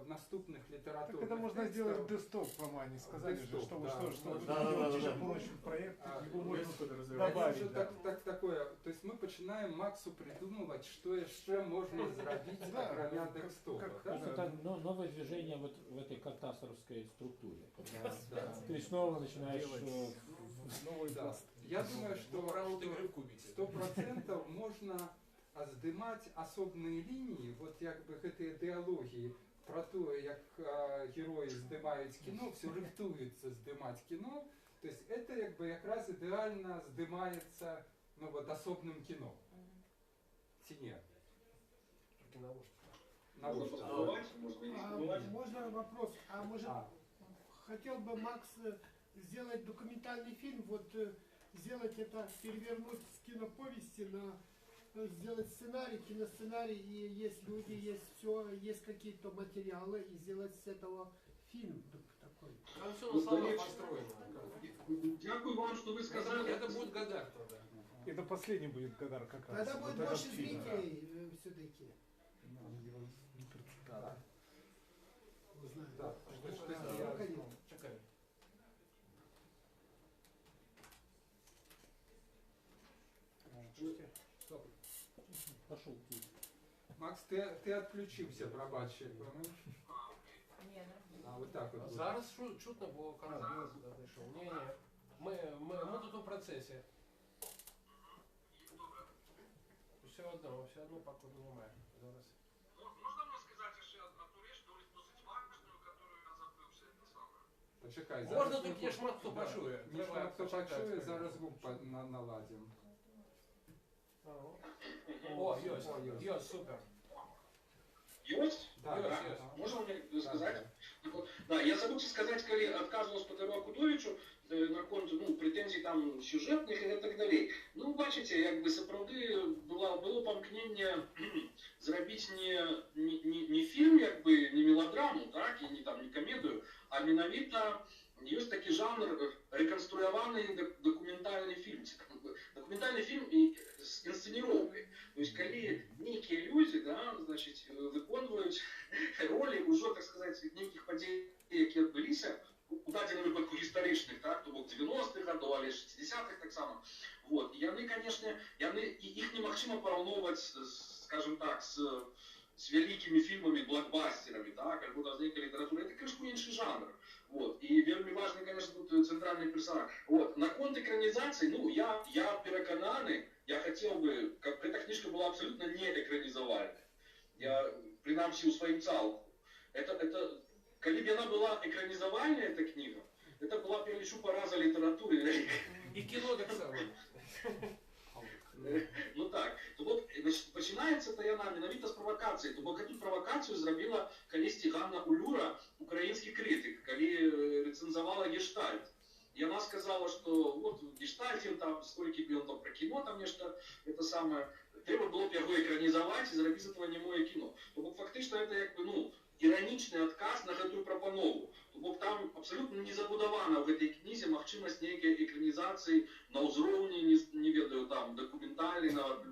в наступних
Так
літературних
это можно
текстах-
сделать десктоп в романе, сказали же,
Десктоп,
что вы
да.
что вы
Да, да,
делаете
да,
же
да.
порочный проект, его можно
Це
добавить.
вже
Да.
такое. Тобто ми починаємо Максу придумувати, що ще можна зробити,
Да,
окромя
как-
декстопа.
как-
да?
То есть это новое движение вот в этой картасаровской структуре.
Да.
Ты снова начинаешь...
Новый
Да.
даст.
Я думаю, что
Ну, раунд игры в кубике.
100% можна здимати особні лінії, от якби гэтай ідеології про те, як герої здимають кіно, все рихтуються здимати кіно. Тобто це якби якраз ідеально здимається ну, от, особним кіно. Чи ні?
Только на ушко.
На
Можно
ушко.
побывать, можно и не побывать.
Можно вопрос? А может,
А.
хотел бы Макс сделать документальный фильм, вот сделать это, перевернуть с киноповести на сделать сценарий, киносценарий, и есть люди, есть все, есть какие-то материалы, и сделать с этого фильм такой.
Там все на
Ну,
словах
конечно.
построено.
Дякую вам, что вы сказали.
Это будет Гадар тогда.
Это последний будет Гадар как раз.
Тогда
Вот
будет
этот
больше
фильм, да.
зрителей все-таки.
Ну, его не представляю.
Не знаю.
Да.
Что
Да.
я ходил.
Чекай.
Стоп.
Пошел ты.
Макс, ти відключився, пробач, пам'ятаєш?
Ні,
А, вот так от.
Зараз чутно, бо канал зайшов. Ні, ми тут у процесі. Все одно поки немає. Зараз.
Можно мне сказать еще одну вещь, досить важную, которую я забыл все это самое?
Почекай,
Можна
ми
тут є шмат хто
Да.
пашує.
Ні,
Треба
хто
почекати.
почує, зараз звук наладимо.
О, йось, супер.
Есть?
Да,
Есть,
да.
есть.
Можно мне сказать?
Да.
Да, я забув сказати, коли відказував Петру Акудовичу на конт претензій там сюжетних і так далі. Ну, бачите, якби справді було памкнення зробити не фільм, якби, не мелодраму, так, і не комедію, а менавіта є такий жанр реконструйований документальний фільм. Документальний фільм з інсценіровкою. Тобто, коли некие люди, да, значить, виконують ролі уже, так сказати, неких подій, які відбулися, у даденому випадку історичних, так, то бок 90-х годів, або 60-х так само. Вот. І вони, конечно, їх немагчыма параўноўваць, скажем так, с великими фильмами, блокбастерами, так, альбо даже некой литературы. Это, конечно, меньший жанр. Вот. И вельми важный, конечно, тут центральный персонаж. Вот. На конт экранизации, ну, я переконаний, я хотел бы, как эта книжка была абсолютно не экранизовальной. Я, принамсі, у своим цалку. Это, коли бы она была экранизовальная, эта книга, это была перелечу пораза литературы.
І кіно так само.
Ну так, то бок починається та яна менавіта з правакації, то бок эту правакацію зробила колись Ганна Улюра, український критик, коли рецензувала Гештальт. И она сказала, что вот в Гештальте там, сколько бы он там про кино, там нечто, это самое, треба было бы его экранизовать и зробить з этого немое кино. То бок фактично это якби, ну, іранічний адказ на гэтую прапанову. То бок там абсолютно не забудована в этой кнізе магчымасць нейкай экранізацыі на ўзроўні, не ведаю, там, дакументальнага,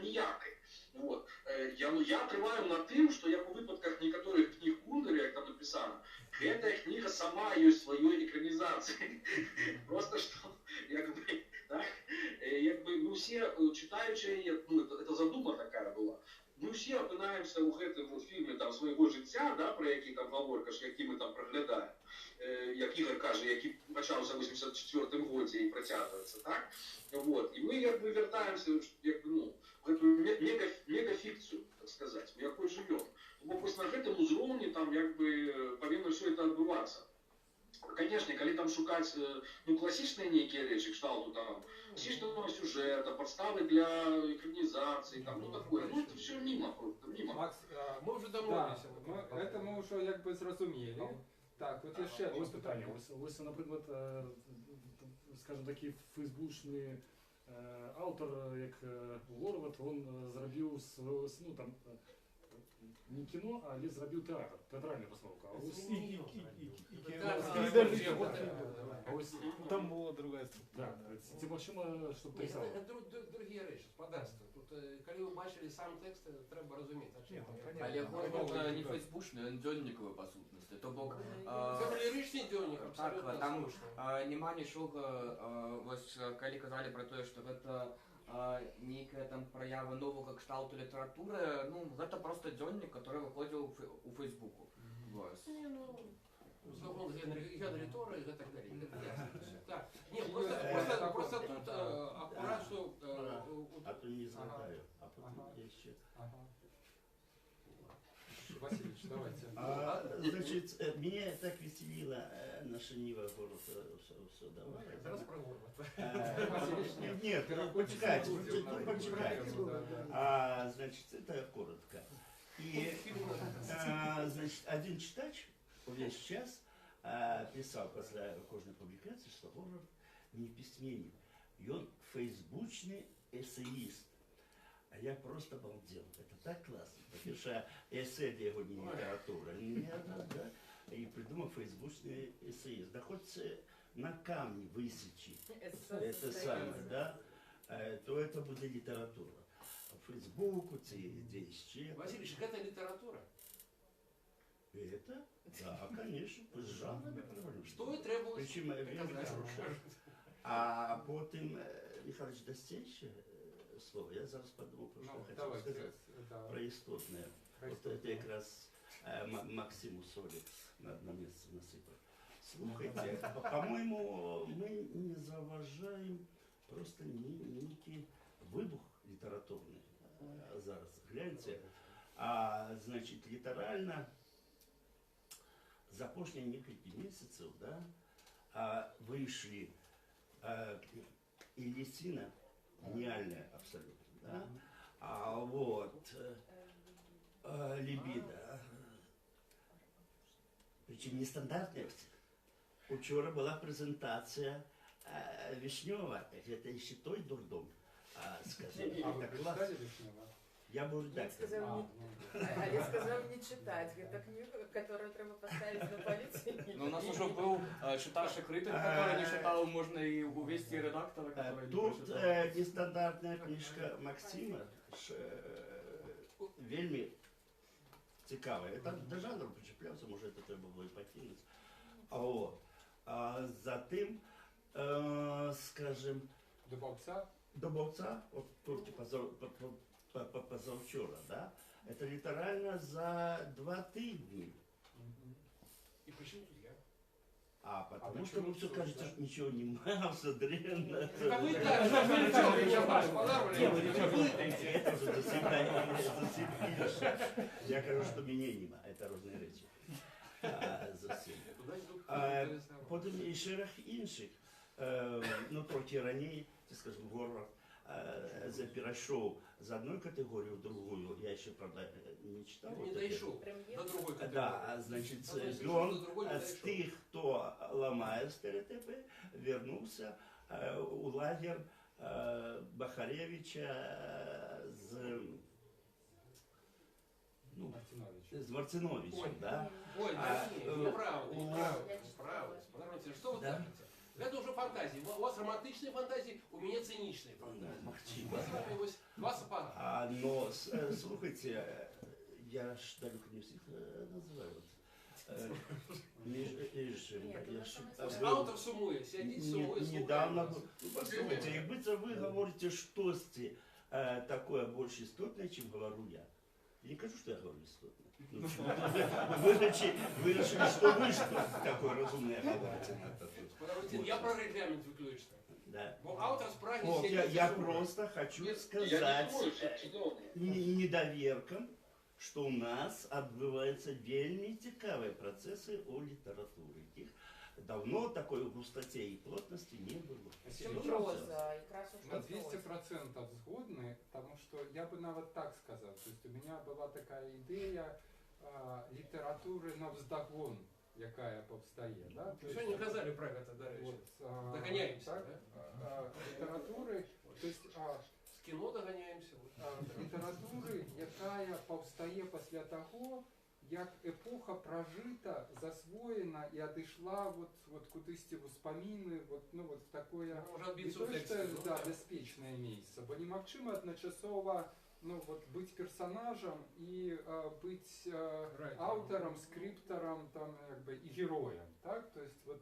ніякай. Вот. Я трываю на тым, што як у выпадках некаторых кніг Кундера, як там написано, гэтая кніга сама ёсць сваёй экранізацыяй. Просто што, якби, так, якби мы все читаючи, ну, это задума такая была, мы все опинаємося у гэтым вот фільме там свайго життя, да, про які там гаворка, які ми там проглядаємо, як Ігор каже, який почався в 84-му годі і протягується, так? Вот. І ми якби вертаємося, якби, ну, в эту мегафікцію, так сказати, в якій живемо. просто на гэтым узроўні там як бы павінна ўсё это адбывацца. Конечно, калі там шукаць ну, класічныя нейкія рэчы, кшталту там класічнага сюжэта, падставы для экранізацыі, там, ну такое, ну это все мимо, мимо.
Макс,
Мы вже
да,
домовилися.
это ми вже якби зрозуміли. Так, от є ще одне
Ось питання.
питання.
Ось, наприклад, скажімо, такий фейсбучний автор, як Горват, він зробив ну, там, не кіно, але зробив театр, театральну постановку. А ось а ось
Там была другая
да, ці машина, щоб писав.
Другі речі, спадарство. Тут, коли ви бачили сам текст, треба розуміти, о чому.
Але Горват не фейсбучний, він дзённіковий по сутності. То бок,
Це ліричний дзённік, абсолютно
так, там
слушний.
нема нічога, ось калі казалі про тое, што гэта нейкая там праява новага кшталту літаратуры, ну, гэта просто дзённік, который выходзіў у Фейсбуку. Вось.
Закон Генрі Тора і так далее. Это ясно все. Так. Ні, просто тут аккурат, що...
А то не згадаю, а потім є ще.
Ага. Васильевич, давайте.
Значит, меня так веселило наша Нива город все давала.
Зараз про Горват.
Нет, почекайте. Значит, это коротко. И, значит, один читач весь час писал после кожной публикации, что Горват не письменник, и он фейсбучный эссеист. А я просто обалдел. Это так классно. Потому что эссе для его не литература. Да? И придумал фейсбучный эссеист. Да хоть на камне высечи это самое, да? То это будет литература. Фейсбуку, ДСЧ.
Васильевич, это литература?
Это? Да, конечно. Жанр.
Что и требовалось?
Причем а потом Михайлович Достенч слово. Я зараз подумал, про что хотел сказать. Про істотне. Вот это как раз Максиму Соли на одно место насыпал. Слухайте, по-моему, мы не заважаем просто некий вибух літературний зараз. Гляньте, значит, литерально за прошлые несколько месяцев, да, вышли Ильясина, гениальная абсолютно, да, вот Либидо, причем нестандартная. Учора была презентация Вишнева, это еще той дурдом, скажем, это класс. Я бы редактор.
Олег сказал не читать. Это книга, которую треба поставить на полицию.
Ну, у нас уже был читач и критик, который не читал, можно и увести редактора, который не
Тут
прочитал.
нестандартная книжка Максима, вельми цікавая. Я там до жанру причеплявся, може це треба було і покинути. Затим, скажем, до Бовця, от тільки позавчора, да? Это литерально за 2 тижні.
И почему тут я?
Потому что вы все кажете, что ничего не мало, все дрянно.
Это вы так,
Это уже засыпаешь. Я кажу, что меня нема. Это разные речи. Потім і шерах інших, ну трохи раніше, скажімо, Горват перейшов з одної категорії в другу, я ще, правда, не читав.
Не дійшов до другої категорії.
Да, значить, він з тих, хто ламає стереотипи, вернувся у лагер Бахаревича з Марциновичем, да?
Ой, неправда. Подождите, что вы скажете? Это уже фантазии. У вас романтичные фантазии, у меня циничные фантазии. У вас с вами ось 2 сапога.
Но, слухайте, я ж далеко не всех называю.
Автор сумує, сидить, сумує,
недавно, послушайте, якби це ви говорите щось такое больше истотное, чем говорю я. Я не кажу, что я говорю истотно. Вы решили, что вы что такое разумное говорите.
Я про регламент выключно.
Да.
Автор с Праги
я просто хочу сказать недоверкам, што ў нас адбываюцца вельмі цікавыя працэсы ў літаратуры. Іх давно такой густаце і плотнасці не было.
На 200% згодны, потому что я бы нават так сказал. То есть у меня была такая идея литературы навздагон, якая повстае. Да?
Все не казали про это, да,
вот,
догоняемся.
Да? Литературы, то есть
с кино догоняемся.
Литературы, якая повстае пасля таго, як эпоха прожита, засвоена и адышла вот кудысьці в успаміны, вот в такое не то, что, да, бяспечнае месца, бо немагчыма адначасова быть персонажем и быть аўтарам, скриптарам там и героем, так? То есть вот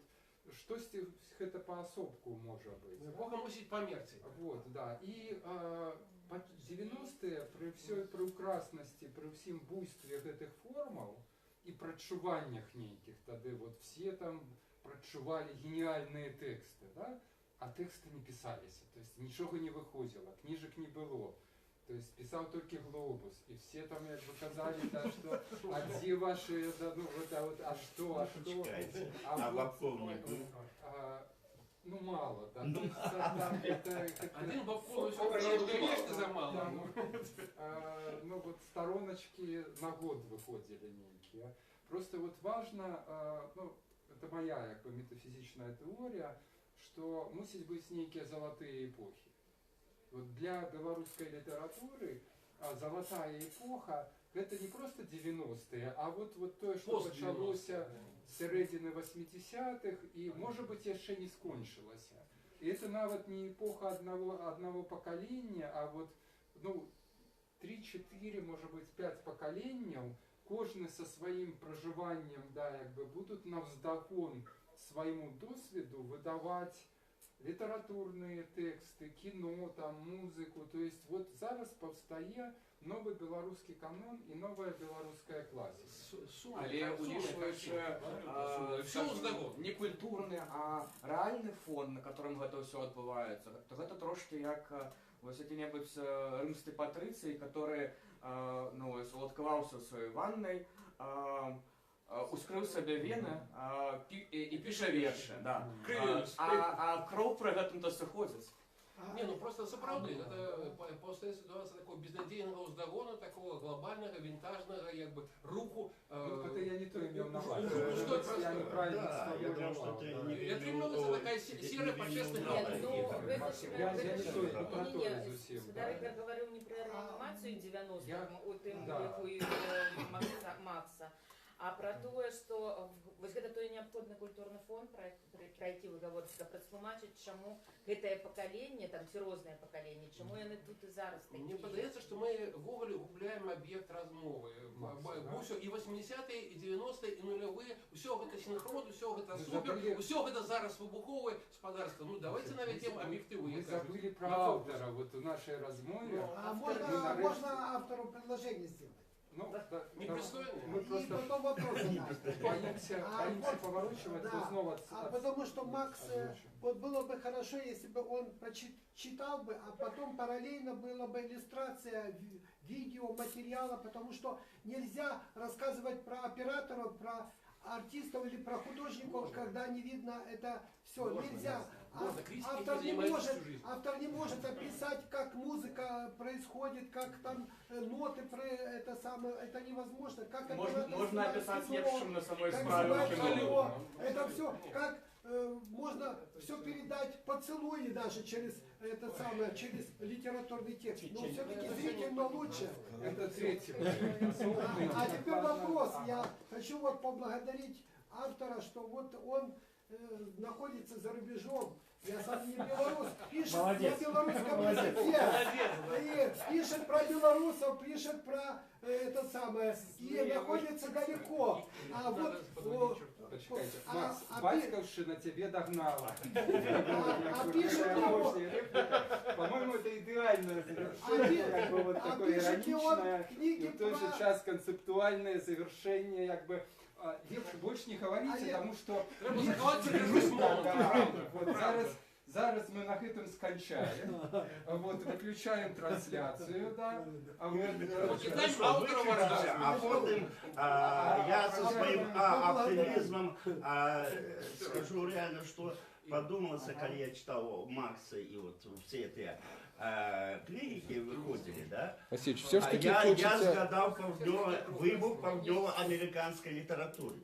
штосьці гэта паасобку можа быць.
Бога мусіць памерці.
Вот, да. И 90-е при ўкраснасці, при ўсім буйстве гэтых формаў і прачуваннях нейкіх, тады вот все там прачувалі гениальные тэксты, да? А тэксты не писаліся, то есть нічога не выходзіла, кніжак не было. То есть писал только Глобус, и все там казали, да, что а где ваши, да, а что,
а Бабковник,
ну мало, да.
Один Бабковник все конечно за мало.
Ну вот стороночки на год выходили некие. Просто вот важно, это моя метафизичная теория, что мусить быть некие золотые эпохи. Вот для белорусской литературы золотая эпоха это не просто 90-е, а вот то, что пачалося з сярэдзіны 80-х и, может быть, яшчэ не скончылася. И это нават не эпоха одного поколения, а вот 3-4, может быть, 5 поколенняў, кожны со своим проживанием, да, будут навздагон своему досведу выдавать литературные тексты, кино, там, музыку. То есть вот зараз повстае новый белорусский канон и новая белорусская классика.
Але улічваючи не культурны, а рэальны фон, на котором гэта ўсё адбываецца, то гэта трошки як вось які-небудзь рымскі патрыцый, который уладкаваўся ў сваёй ваннай, ускрыў сабе вены і піша вершы, да. А кроў пры гэтым-то сыходзіць.
Не, ну просто сапраўды, это после ситуации такого безнадейного уздагона, такого глобального, винтажного, руху.
Это я не то имел на
увазі.
Я неправильно сформулировал.
Я требовалась такая серая почестная
Я не про то зовсім. Дарыга говорил не про реанимацию 90-х, Макса, а про то, что вось гэта той неабходны культурны фон, про які вы гаворыце, каб растлумачыць, чаму гэтае пакаленне, там ці рознае пакаленне, чаму яны тут і зараз такія.
Мне падаецца, што мы ввогуле губляем аб'ект размовы. Усё і 80-е, і 90-е, і нулявыя, усё гэта синхрон, усё гэта супер, усё гэта зараз выбуховае спадарства. Ну давайте наведем объективы.
Мы забыли про автора вот в нашей размове.
А можно автору предложение сделать?
Мы просто боимся поворачивать снова.
Потому что Макс, вот было бы хорошо, если бы он прочитал бы, а потом параллельно была бы иллюстрация видео, материала, потому что нельзя рассказывать про операторов, про артистов или про художников, когда не видно это все. Нельзя. Автор не может описать, как музыка происходит, как там ноты, это невозможно. Как
можно описать лепшим на самой
справе. Это все, как можно все передать поцелуи даже через через литературный текст. Но все-таки зрительно лучше.
Это третий.
А теперь вопрос. Я хочу поблагодарить автора, что вот он находится за рубежом. Я сам не белорус, пишет на белорусском языке. Пишет про белорусов, пишет про и находится далеко. А вот...
Почекайте, Макс, батьковщина тебе догнала.
А пишет его...
По-моему, это идеальное завершение, вот такое ироничное, и в тот же час концептуальное завершение, больше не говорите, потому что...
Вот
Зараз мы на гэтым скончаем. Вот, выключаем трансляцию, да. А вот,
Хорошо, выключите, а потом я со своим оптимизмом скажу реально, что подумался, когда я читал Макса и вот все эти книги выходили, да?
Васильевич, все ж таки
я
хочется...
згадал выбух паўднёва-американской литературы.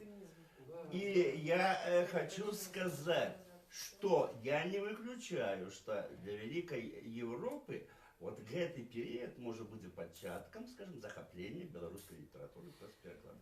И я хочу сказать, что я не выключаю, что для Великой Европы вот гэты период может быть пачаткам, скажем, захопления белорусской литературы праз пераклады.